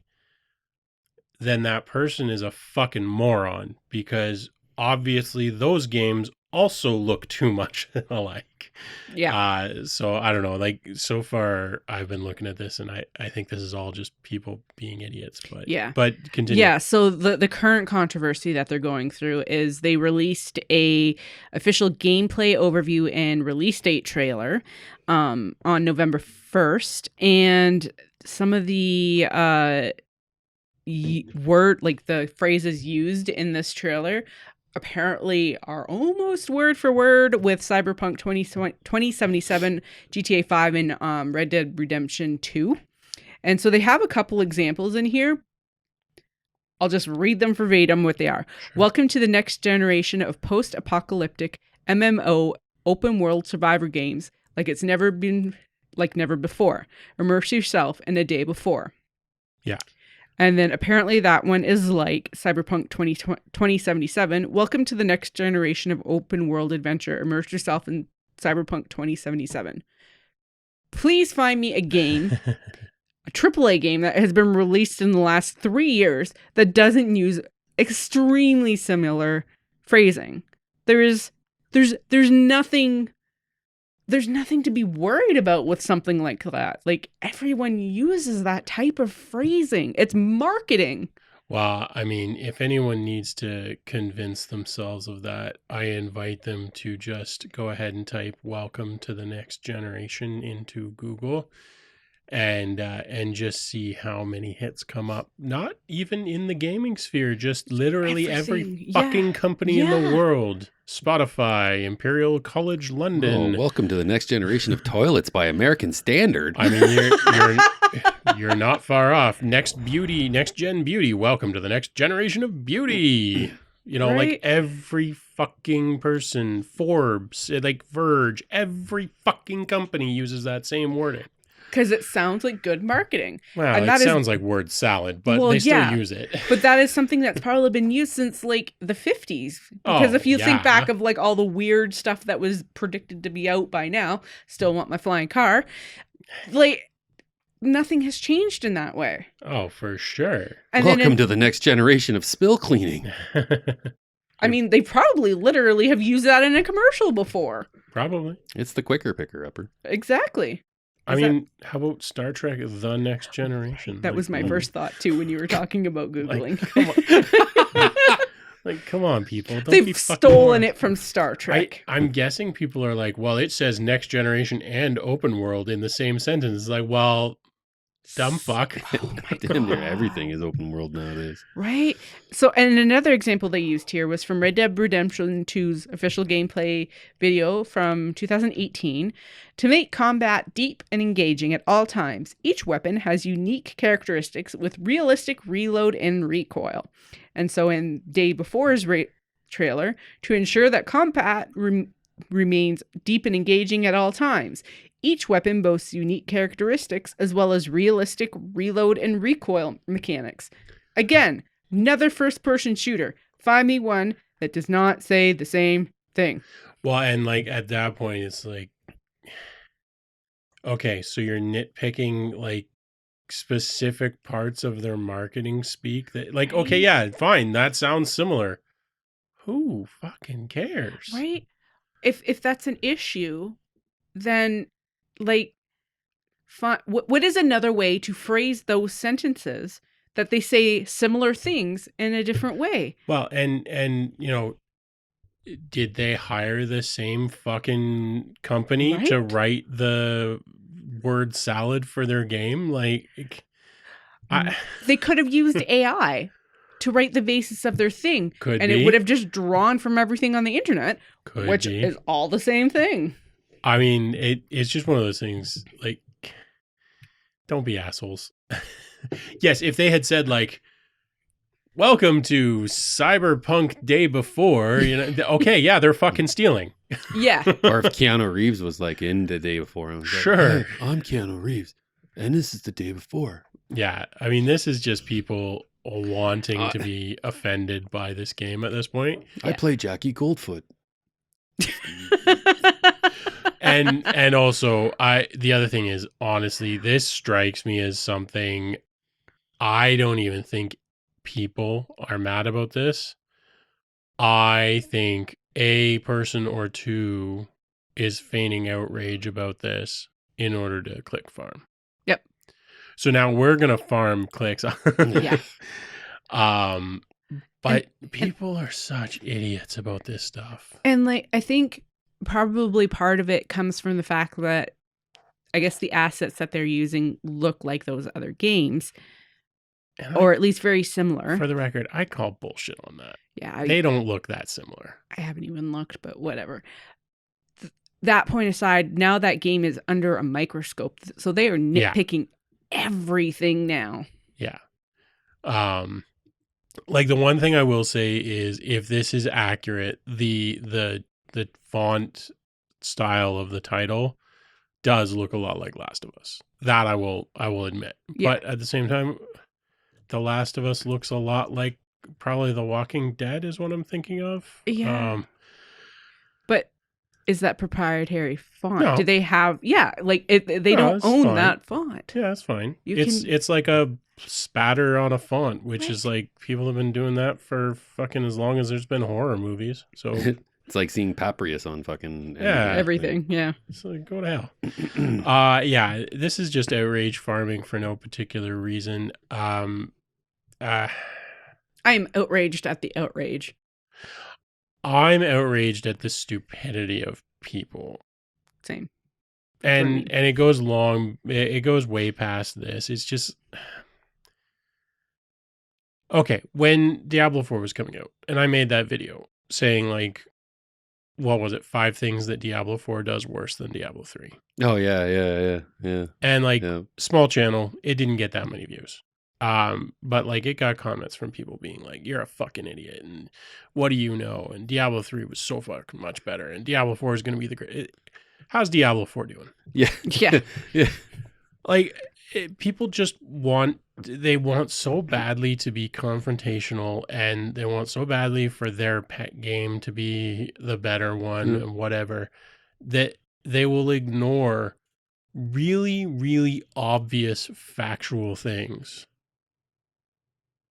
then that person is a fucking moron because obviously those games also look too much alike. Yeah. So I don't know. Like so far, I've been looking at this, and I think this is all just people being idiots. But Yeah. But continue. Yeah, so the current controversy that they're going through is they released a official gameplay overview and release date trailer on November 1st, and some of the the phrases used in this trailer apparently are almost word for word with Cyberpunk 2077, GTA 5, and Red Dead Redemption 2. And so they have a couple examples in here. I'll just read them verbatim what they are. Sure. Welcome to the next generation of post-apocalyptic MMO open world survivor games like it's never been like never before. Immerse yourself in a day before. Yeah. And then apparently that one is like Cyberpunk 2077. Welcome to the next generation of open world adventure. Immerse yourself in Cyberpunk 2077. Please find me a game, a AAA game that has been released in the last 3 years that doesn't use extremely similar phrasing. There's nothing to be worried about with something like that. Like everyone uses that type of phrasing. It's marketing. Well, I mean, if anyone needs to convince themselves of that, I invite them to just go ahead and type "Welcome to the next generation" into Google, and just see how many hits come up. Not even in the gaming sphere, just literally every Everything. fucking Yeah. company in the Yeah. world. Spotify, Imperial College London. Oh, welcome to the next generation of toilets by American standard. I mean, you're not far off. Next gen beauty. Welcome to the next generation of beauty. You know, Right? like every fucking person, Forbes, like Verge, every fucking company uses that same wording. Because it sounds like good marketing. Well, And it that is- sounds like word salad, but Well, they still yeah. use it. But that is something that's probably been used since like the 50s. Because Oh, if you think yeah. back of like all the weird stuff that was predicted to be out by now, still want my flying car. Like nothing has changed in that way. Oh, for sure. And Welcome to the next generation of spill cleaning. I mean, they probably literally have used that in a commercial before. Probably. It's the quicker picker upper. Exactly. I Is that- mean, how about Star Trek: The Next Generation? That was my first thought too when you were talking about Googling. Come on, people! Don't be They've fucking stolen morons. it from Star Trek. I'm guessing people are like, well, it says next generation and open world in the same sentence. It's like, well, dumb fuck. Oh my Damn near God. everything is open world nowadays. Right? So, and another example they used here was from Red Dead Redemption 2's official gameplay video from 2018. To make combat deep and engaging at all times, each weapon has unique characteristics with realistic reload and recoil. And so in Day Before's trailer, to ensure that combat remains deep and engaging at all times, each weapon boasts unique characteristics as well as realistic reload and recoil mechanics. Again, another first-person shooter. Find me one that does not say the same thing. Well, and like at that point, it's like, okay, so you're nitpicking like specific parts of their marketing speak that, like, okay, yeah, fine, that sounds similar. Who fucking cares? Right? If that's an issue, then like what is another way to phrase those sentences that they say similar things in a different way. Well, and you know, did they hire the same fucking company to Right? write the word salad for their game? Like, I They could have used AI to write the basis of their thing, could and be, it would have just drawn from everything on the internet, could which be. is all the same thing. I mean, it's just one of those things. Like, don't be assholes. Yes, if they had said like, "Welcome to Cyberpunk Day Before," you know, okay, yeah, they're fucking stealing. Yeah. Or if Keanu Reeves was like in the day before, I was Sure. like, "Hey, I'm Keanu Reeves, and this is the day before." Yeah, I mean, this is just people wanting to be offended by this game at this point. I play Jackie Goldfoot. And also, the other thing is, honestly, this strikes me as something I don't even think people are mad about this. I think a person or two is feigning outrage about this in order to click farm. Yep. So now we're gonna farm clicks. Yeah. But people are such idiots about this stuff. And like, I think probably part of it comes from the fact that I guess the assets that they're using look like those other games, And or at least very similar. for the record, I call bullshit on that. Yeah. They don't look that similar. I haven't even looked, but whatever. That point aside, now that game is under a microscope. So they are Yeah. nitpicking everything now. Yeah. Like the one thing I will say is if this is accurate, the font style of the title does look a lot like Last of Us. That I will admit. Yeah. But at the same time, The Last of Us looks a lot like probably The Walking Dead is what I'm thinking of. Yeah. But is that proprietary font? No. Do they have? Yeah, like they No, don't it's own fine. that font. Yeah, that's fine. You It's like a spatter on a font, which is Right. like people have been doing that for fucking as long as there's been horror movies. So It's like seeing Paprius on fucking Yeah. Everything. Yeah. it's like, go to hell. Yeah, this is just outrage farming for no particular reason. I am outraged at the outrage. I'm outraged at the stupidity of people. Same. And it goes it goes way past this. It's just okay, when Diablo 4 was coming out, and I made that video saying like, what was it, 5 things that Diablo 4 does worse than Diablo 3. Oh yeah. And like Yeah. small channel, it didn't get that many views. But like it got comments from people being like, "You're a fucking idiot," and "What do you know?" And Diablo 3 was so fucking much better, and Diablo 4 is going to be the great. How's Diablo 4 doing? Yeah. Yeah. Yeah. Like people just want so badly to be confrontational, and they want so badly for their pet game to be the better one and whatever, that they will ignore really, really obvious factual things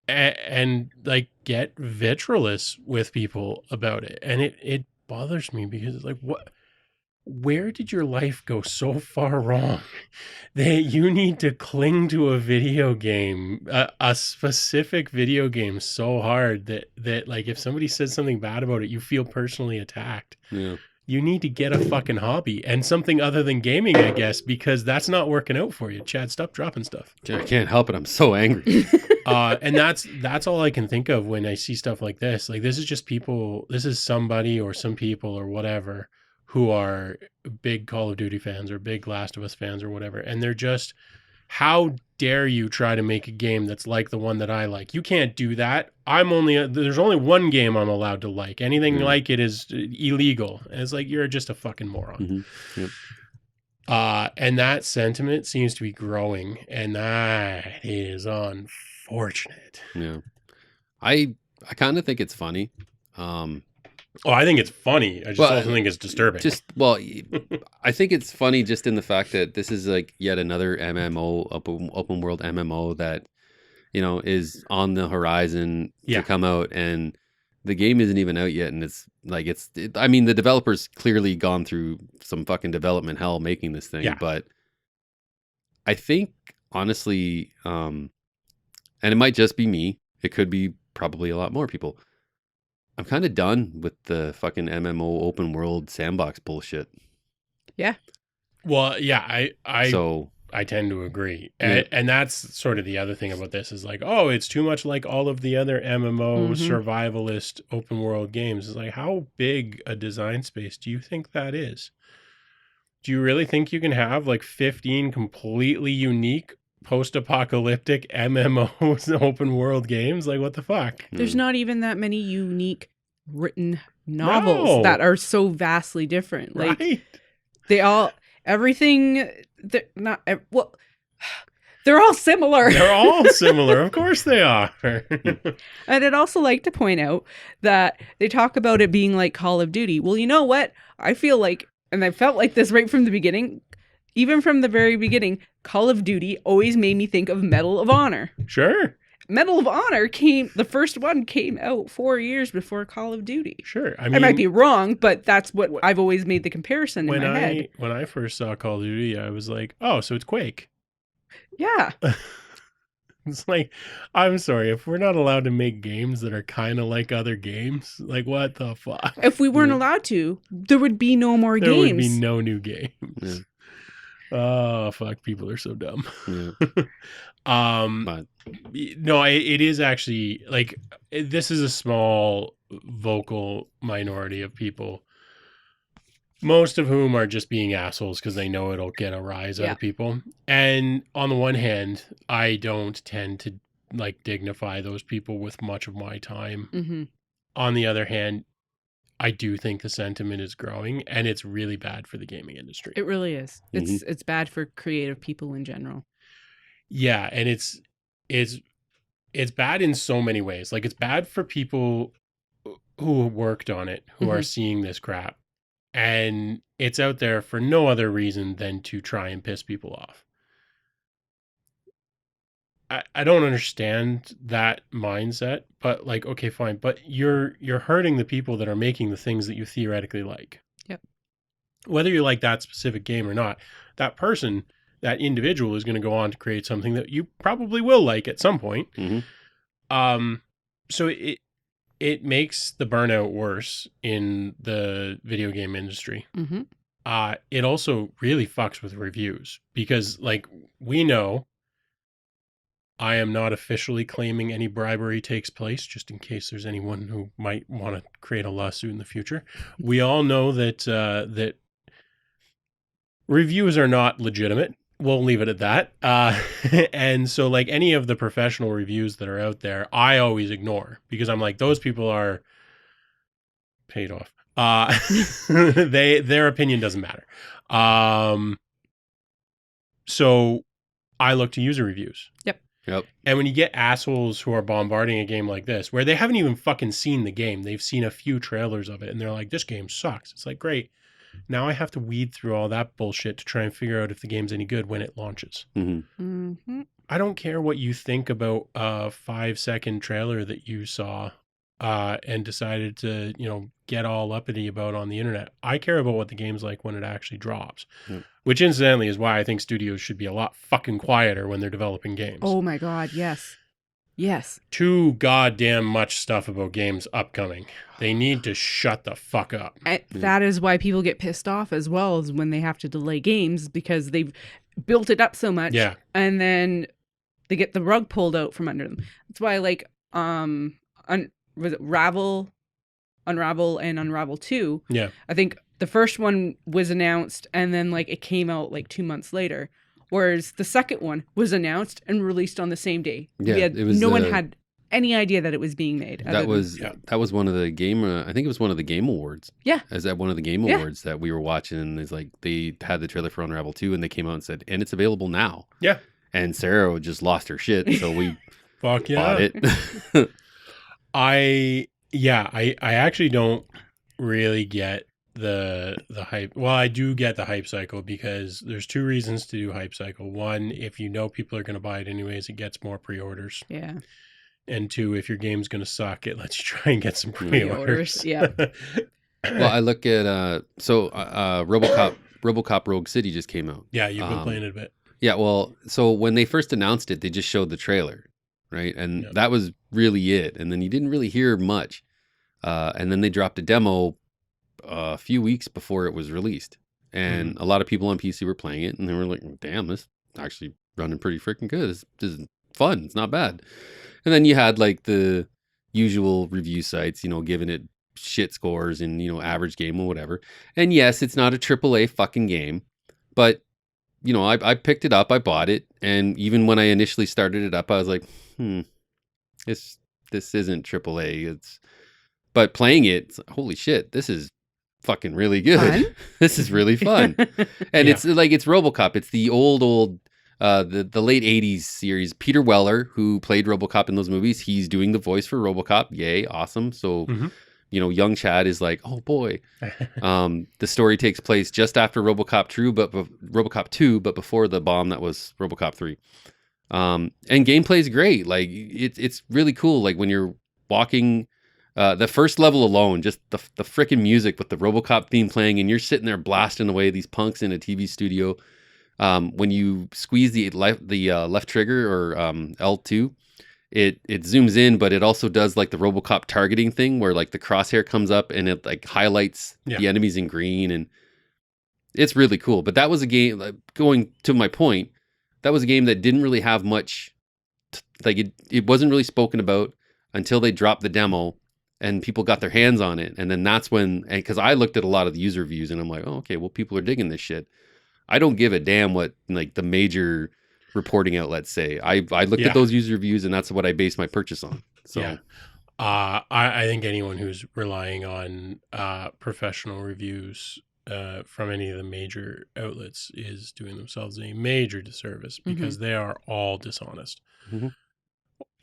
and like get vitriolous with people about it. And it bothers me because it's like, where did your life go so far wrong that you need to cling to a video game, a specific video game so hard that like if somebody says something bad about it, you feel personally attacked? Yeah. You need to get a fucking hobby and something other than gaming, I guess, because that's not working out for you. Chad, stop dropping stuff. I can't help it. I'm so angry. And that's all I can think of when I see stuff like this. Like this is just people, this is somebody or some people or whatever who are big Call of Duty fans or big Last of Us fans or whatever. And they're just, how dare you try to make a game that's like the one that I like? You can't do that. There's only one game I'm allowed to like. Anything like it is illegal. And it's like, you're just a fucking moron. Yep. And that sentiment seems to be growing, and that is unfortunate. Yeah. I kind of think it's funny. I think it's funny. I just also think it's disturbing. I think it's funny just in the fact that this is like yet another MMO, open world MMO that, is on the horizon to come out, and the game isn't even out yet. And it's like, I mean, the developer's clearly gone through some fucking development hell making this thing, but I think honestly, And it might just be me. It could be probably a lot more people. I'm kind of done with the fucking MMO open world sandbox bullshit. Yeah. Well, yeah, So I tend to agree. Yeah. And that's sort of the other thing about this is like, oh, it's too much like all of the other MMO survivalist open world games. It's like, how big a design space do you think that is? Do you really think you can have like 15 completely unique post-apocalyptic MMOs open world games? Like, what the fuck? There's not even that many unique written novels that are so vastly different. Like Right? they all, everything, well, they're all similar. They're all similar. Of course they are. And I'd also like to point out that they talk about it being like Call of Duty. Well, you know what? I feel like, and I felt like this right from the beginning, even from the very beginning, Call of Duty always made me think of Medal of Honor. Sure. Medal of Honor the first one came out 4 years before Call of Duty. Sure. I I mean, might be wrong, but that's what I've always made the comparison in my head. When I first saw Call of Duty, I was like, oh, so it's Quake. Yeah. It's like, I'm sorry, if we're not allowed to make games that are kind of like other games, like what the fuck? If we weren't allowed to, there would be no more There games. would be no new games. Yeah. Oh, fuck, people are so dumb. Yeah. No, it is actually like this is a small vocal minority of people, most of whom are just being assholes because they know it'll get a rise out of people. And on the one hand, I don't tend to like dignify those people with much of my time. Mm-hmm. On the other hand, I do think the sentiment is growing, and it's really bad for the gaming industry. It really is. Mhm. It's bad for creative people in general. Yeah, and it's bad in so many ways. Like it's bad for people who worked on it, who are seeing this crap. And it's out there for no other reason than to try and piss people off. I don't understand that mindset, but like, okay, fine. But you're hurting the people that are making the things that you theoretically like. Yep. Whether you like that specific game or not, that person, that individual is going to go on to create something that you probably will like at some point. Mhm. So it makes the burnout worse in the video game industry. Mm-hmm. It also really fucks with reviews because, like, we know I am not officially claiming any bribery takes place, just in case there's anyone who might want to create a lawsuit in the future. We all know that that reviews are not legitimate. We'll leave it at that. And so, like, any of the professional reviews that are out there, I always ignore because I'm like, those people are paid off. Their opinion doesn't matter. So I look to user reviews. Yep. And when you get assholes who are bombarding a game like this, where they haven't even fucking seen the game, they've seen a few trailers of it, and they're like, this game sucks. It's like, great. Now I have to weed through all that bullshit to try and figure out if the game's any good when it launches. Mm-hmm. I don't care what you think about a 5-second trailer that you saw and decided to, get all uppity about on the internet. I care about what the game's like when it actually drops, which incidentally is why I think studios should be a lot fucking quieter when they're developing games. Oh my God, yes. Yes. Too goddamn much stuff about games upcoming. They need to shut the fuck up. And that is why people get pissed off as well as when they have to delay games because they've built it up so much. Yeah. And then they get the rug pulled out from under them. That's why like was it Unravel and Unravel 2. Yeah. I think the first one was announced and then like it came out like 2 months later. Whereas the second one was announced and released on the same day. Yeah, No one had any idea that it was being made. That was one of the game. I think it was one of the Game Awards. Yeah. Is that one of the Game Awards that we were watching? And it's like they had the trailer for Unravel 2 and they came out and said, and it's available now. Yeah. And Sarah just lost her shit, so we Fuck yeah. bought it. I actually don't really get the hype. Well, I do get the hype cycle because there's two reasons to do hype cycle. One, if you know people are going to buy it anyways, it gets more pre-orders. Yeah. And two, if your game's going to suck, it lets you try and get some pre-orders. Yeah. Well, I look at RoboCop Rogue City just came out. Yeah, you've been playing it a bit. Yeah, well, so when they first announced it, they just showed the trailer. right? And Yep. that was really it. And then you didn't really hear much. And then they dropped a demo a few weeks before it was released. And a lot of people on PC were playing it, and they were like, damn, this is actually running pretty freaking good. This is fun. It's not bad. And then you had like the usual review sites, you know, giving it shit scores and, you know, average game or whatever. And yes, it's not a AAA fucking game, but, you know, I picked it up, I bought it. And even when I initially started it up, I was like, this isn't AAA. But playing it, it's like, holy shit, this is fucking really good. Fun? This is really fun. And Yeah. it's like, it's RoboCop. It's the old, the late 80s series. Peter Weller, who played RoboCop in those movies, he's doing the voice for RoboCop. Yay, awesome. So, you know, young Chad is like, oh boy. The story takes place just after RoboCop 2, but before the bomb that was RoboCop 3. And gameplay is great. Like it's really cool. Like when you're walking, the first level alone, just the freaking music with the RoboCop theme playing, and you're sitting there blasting away these punks in a TV studio. When you squeeze the left trigger or L2, it zooms in, but it also does like the RoboCop targeting thing where like the crosshair comes up and it like highlights the enemies in green, and it's really cool. But that was a game, like, going to my point, that was a game that didn't really have much, like it wasn't really spoken about until they dropped the demo and people got their hands on it. And then that's when, and because I looked at a lot of the user reviews and I'm like, oh, okay, well, people are digging this shit. I don't give a damn what like the major reporting outlets say. I looked at those user reviews and that's what I based my purchase on. So I think anyone who's relying on professional reviews from any of the major outlets is doing themselves a major disservice because they are all dishonest.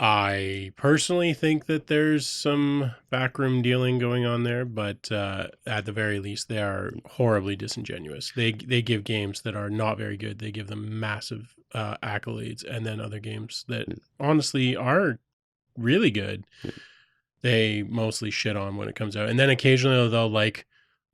I personally think that there's some backroom dealing going on there, but at the very least, they are horribly disingenuous. They give games that are not very good. They give them massive accolades, and then other games that honestly are really good, they mostly shit on when it comes out. And then occasionally they'll like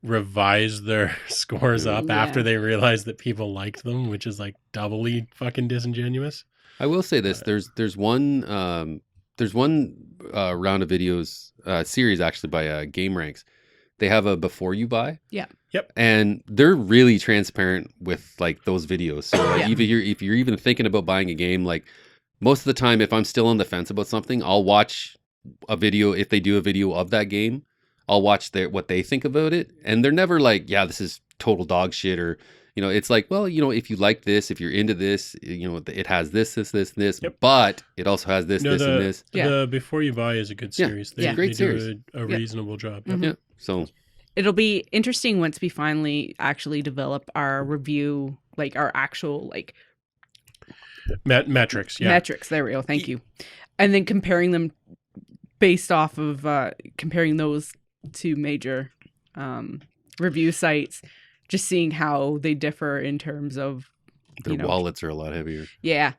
revise their scores up after they realize that people liked them, which is like doubly fucking disingenuous. I will say this: there's one round of videos series actually by Game Ranks. They have a before you buy. Yeah. Yep. And they're really transparent with like those videos. So like, if you're even thinking about buying a game, like most of the time, if I'm still on the fence about something, I'll watch a video. If they do a video of that game, I'll watch what they think about it. And they're never like, yeah, this is total dog shit, or, you know, it's like, well, you know, if you like this, if you're into this, you know, it has this, but it also has this, and this. The Before You Buy is a good series. It's a great series. Do a reasonable job. Yeah. So it'll be interesting once we finally actually develop our review, like our actual like metrics. Yeah. Metrics. There we go. Thank you. And then comparing them based off of comparing those two major review sites, just seeing how they differ in terms of their wallets are a lot heavier. Yeah.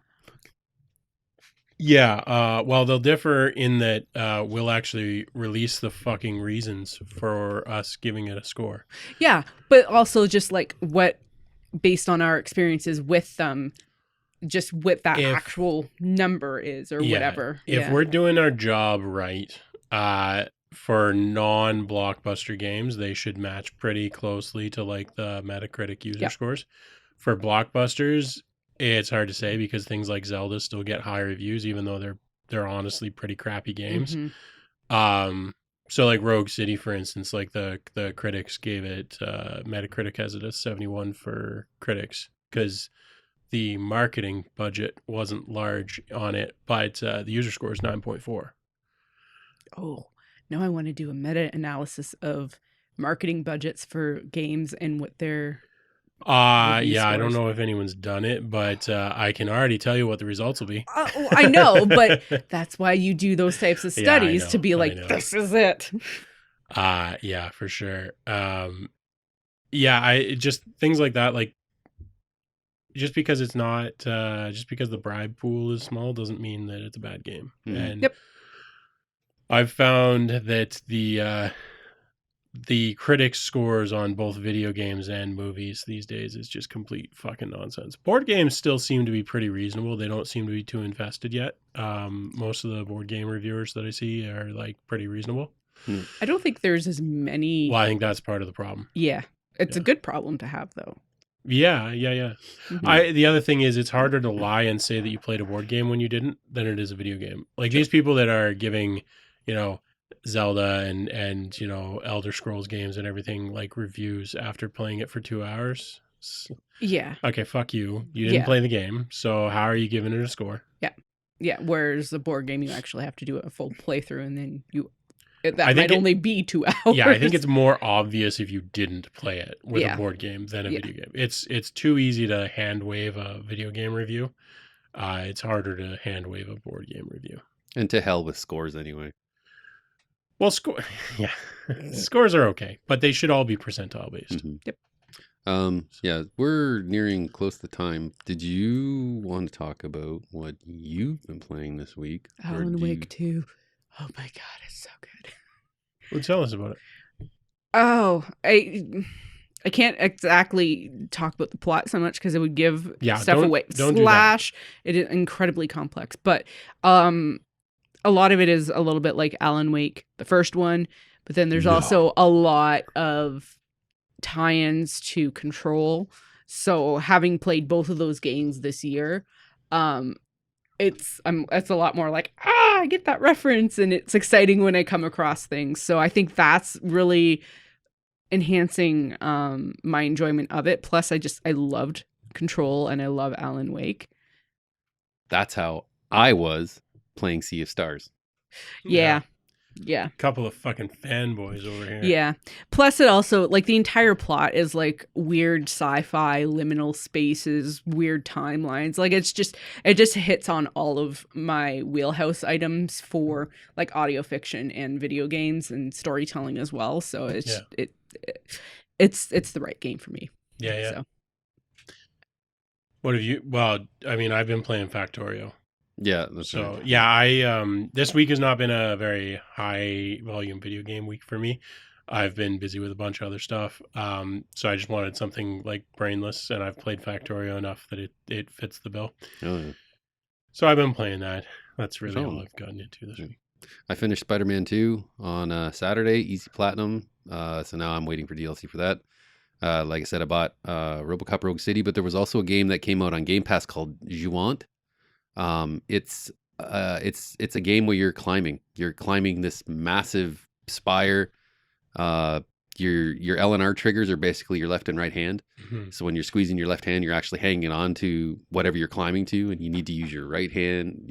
Yeah. Well, they'll differ in that we'll actually release the fucking reasons for us giving it a score. Yeah. But also just like what, based on our experiences with them, just what that actual number is or whatever. If we're doing our job right, for non-blockbuster games, they should match pretty closely to like the Metacritic user scores. For blockbusters, it's hard to say because things like Zelda still get high reviews, even though they're honestly pretty crappy games. So like Rogue City, for instance, like the critics gave it, Metacritic has it a 71 for critics because the marketing budget wasn't large on it, but the user score is 9.4. Oh, now I want to do a meta-analysis of marketing budgets for games and what they're... I don't know if anyone's done it, but I can already tell you what the results will be. I know, but that's why you do those types of studies to be like, this is it. Yeah, for sure. Just things like that, like just because it's not, just because the bribe pool is small doesn't mean that it's a bad game. And I've found that the the critics' scores on both video games and movies these days is just complete fucking nonsense. Board games still seem to be pretty reasonable. They don't seem to be too invested yet. Most of the board game reviewers that I see are like pretty reasonable. I don't think there's as many. Well, I think that's part of the problem. Yeah. It's a Yeah. good problem to have, though. Yeah. Mhm. The other thing is it's harder to lie and say that you played a board game when you didn't than it is a video game. Like these people that are giving, Zelda and Elder Scrolls games and everything like reviews after playing it for 2 hours. Yeah. Okay, fuck you. You didn't Yeah. play the game, so how are you giving it a score? Yeah. Whereas a board game, you actually have to do a full playthrough, and then I that think might it- only be 2 hours. Yeah, I think it's more obvious if you didn't play it with Yeah. a board game than a Yeah. video game. It's too easy to hand wave a video game review. It's harder to hand wave a board game review. And to hell with scores anyway. Well, yeah, scores are okay, but they should all be percentile based. Mhm. Yep. Yeah, we're nearing close to time. Did you want to talk about what you've been playing this week? Or Alan do Wake 2. Oh my God, it's so good. Well, tell us about it. Oh, I can't exactly talk about the plot so much because it would give Yeah, stuff away. don't do that. It is incredibly complex, but a lot of it is a little bit like Alan Wake, the first one, but then there's No. also a lot of tie-ins to Control. So having played both of those games this year, it's a lot more like, I get that reference, and it's exciting when I come across things. So I think that's really enhancing my enjoyment of it. Plus I loved Control and I love Alan Wake. That's how I was playing Sea of Stars. Yeah. Couple of fucking fanboys over here. Yeah. Plus it also, like, the entire plot is like weird sci-fi, liminal spaces, weird timelines. Like it just hits on all of my wheelhouse items for like audio fiction and video games and storytelling as well. So it's the right game for me. Yeah. So What have you? Well, I mean, I've been playing Factorio. Yeah, that's So right. yeah, I this week has not been a very high volume video game week for me. I've been busy with a bunch of other stuff. So I just wanted something like brainless, and I've played Factorio enough that it fits the bill. Oh, yeah. So I've been playing that. That's really Oh. all I've gotten into this week. I finished Spider-Man 2 on Saturday, easy platinum. So now I'm waiting for DLC for that. Like I said, I bought RoboCop Rogue City, but there was also a game that came out on Game Pass called Jouant. It's a game where you're climbing this massive spire. Your L&R triggers are basically your left and right hand. Mhm. So when you're squeezing your left hand, you're actually hanging on to whatever you're climbing to, and you need to use your right hand,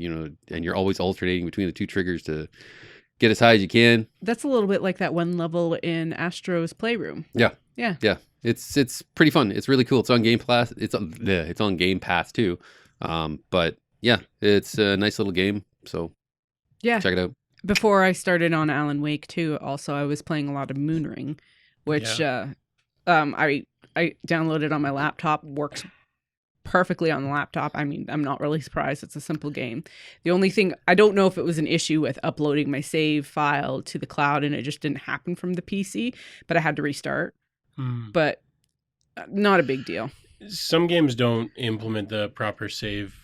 and you're always alternating between the two triggers to get as high as you can. that's a little bit like that one level in Astro's Playroom. Yeah. Yeah. Yeah. It's pretty fun. It's really cool. It's on Game Pass. It's on Game Pass too. But yeah, it's a nice little game. So Yeah. check it out. Before I started on Alan Wake 2, also I was playing a lot of Moonring, which I downloaded on my laptop, works perfectly on the laptop. I mean, I'm not really surprised. It's a simple game. The only thing, I don't know if it was an issue with uploading my save file to the cloud and it just didn't happen from the PC, but I had to restart. Hmm. But not a big deal. Some games don't implement the proper save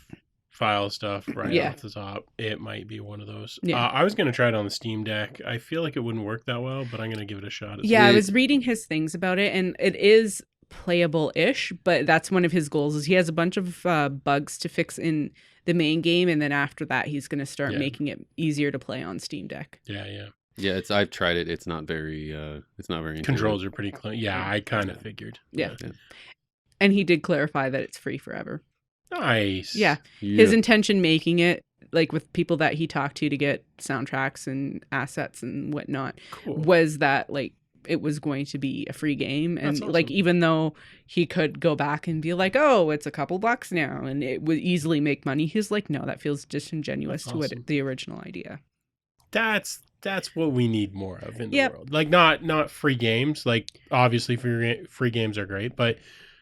file stuff right Yeah. off the top. It might be one of those. Yeah. I was going to try it on the Steam Deck. I feel like it wouldn't work that well, but I'm going to give it a shot. Yeah, I It- was reading his things about it, and it is playable-ish, but that's one of his goals is he has a bunch of bugs to fix in the main game, and then after that he's going to start Yeah. making it easier to play on Steam Deck. Yeah. Yeah, I've tried it. It's not very intuitive. Controls are pretty clean. Yeah, I kind of figured. Yeah. And he did clarify that it's free forever. Nice. Yeah. Yeah. His intention making it, like with people that he talked to get soundtracks and assets and whatnot, Cool. was that like it was going to be a free game. And That's like awesome. even though he could go back and be like, oh, it's a couple bucks now and it would easily make money, he's like, no, that feels disingenuous That's to awesome. what the original idea. That's what we need more of in the Yep. world. Like not free games. Like obviously free games are great, but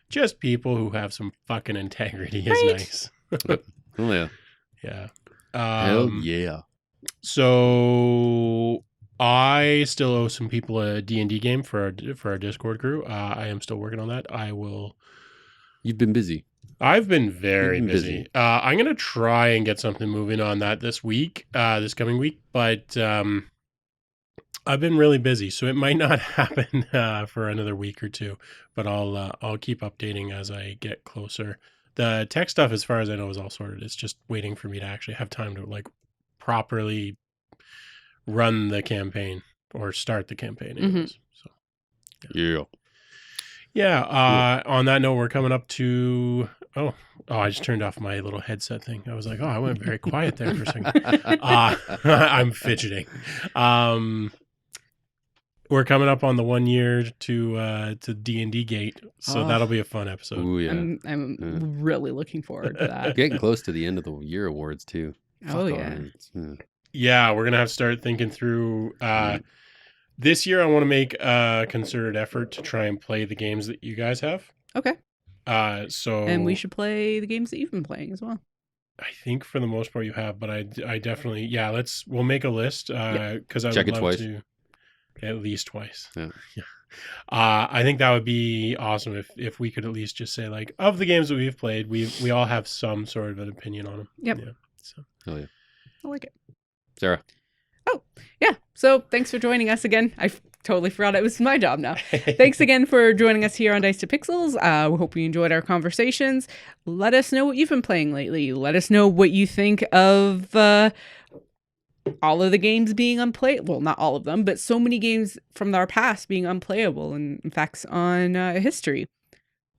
just people who have some fucking integrity is Right. nice. Oh yeah. Yeah. Hell yeah. So I still owe some people a D&D game for our Discord crew. I am still working on that. You've been busy. I've been very You've been busy. busy. I'm gonna try and get something moving on that this coming week, but I've been really busy, so it might not happen for another week or two. But I'll keep updating as I get closer. The tech stuff, as far as I know, is all sorted. It's just waiting for me to actually have time to like properly run the campaign or start the campaign. Anyways. So yeah. On that note, we're coming up to I just turned off my little headset thing. I was like, I went very quiet there for a second. I'm fidgeting. We're coming up on the 1 year to D&D Gate, so that'll be a fun episode. Ooh, yeah. I'm really looking forward to that. Getting close to the end of the year awards too. Oh, yeah. Yeah, we're gonna have to start thinking through. This year, I want to make a concerted effort to try and play the games that you guys have. Okay. And we So should play the games that you've been playing as well. I think for the most part you have, but I definitely we'll make a list because I Check would it love twice. to at least twice. Yeah. I think that would be awesome if we could at least just say like of the games that we've played, we all have some sort of an opinion on them. Yep. Yeah. So. Oh yeah. I like it. Sarah. Oh, yeah. So thanks for joining us again. I totally forgot it was my job now. Thanks again for joining us here on Dice to Pixels. We hope you enjoyed our conversations. Let us know what you've been playing lately. Let us know what you think of all of the games being unplayable. Well, not all of them, but so many games from our past being unplayable and facts on history.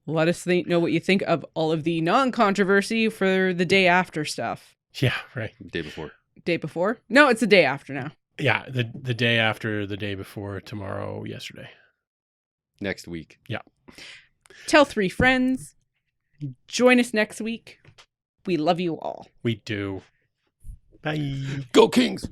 Let us know what you think of all of the non-controversy for the day after stuff. Yeah, right. Day before. Day before? No, it's the day after now. Yeah, the day after, the day before, tomorrow, yesterday. Next week. Yeah. Tell 3 friends. Join us next week. We love you all. We do. Bye. Go Kings!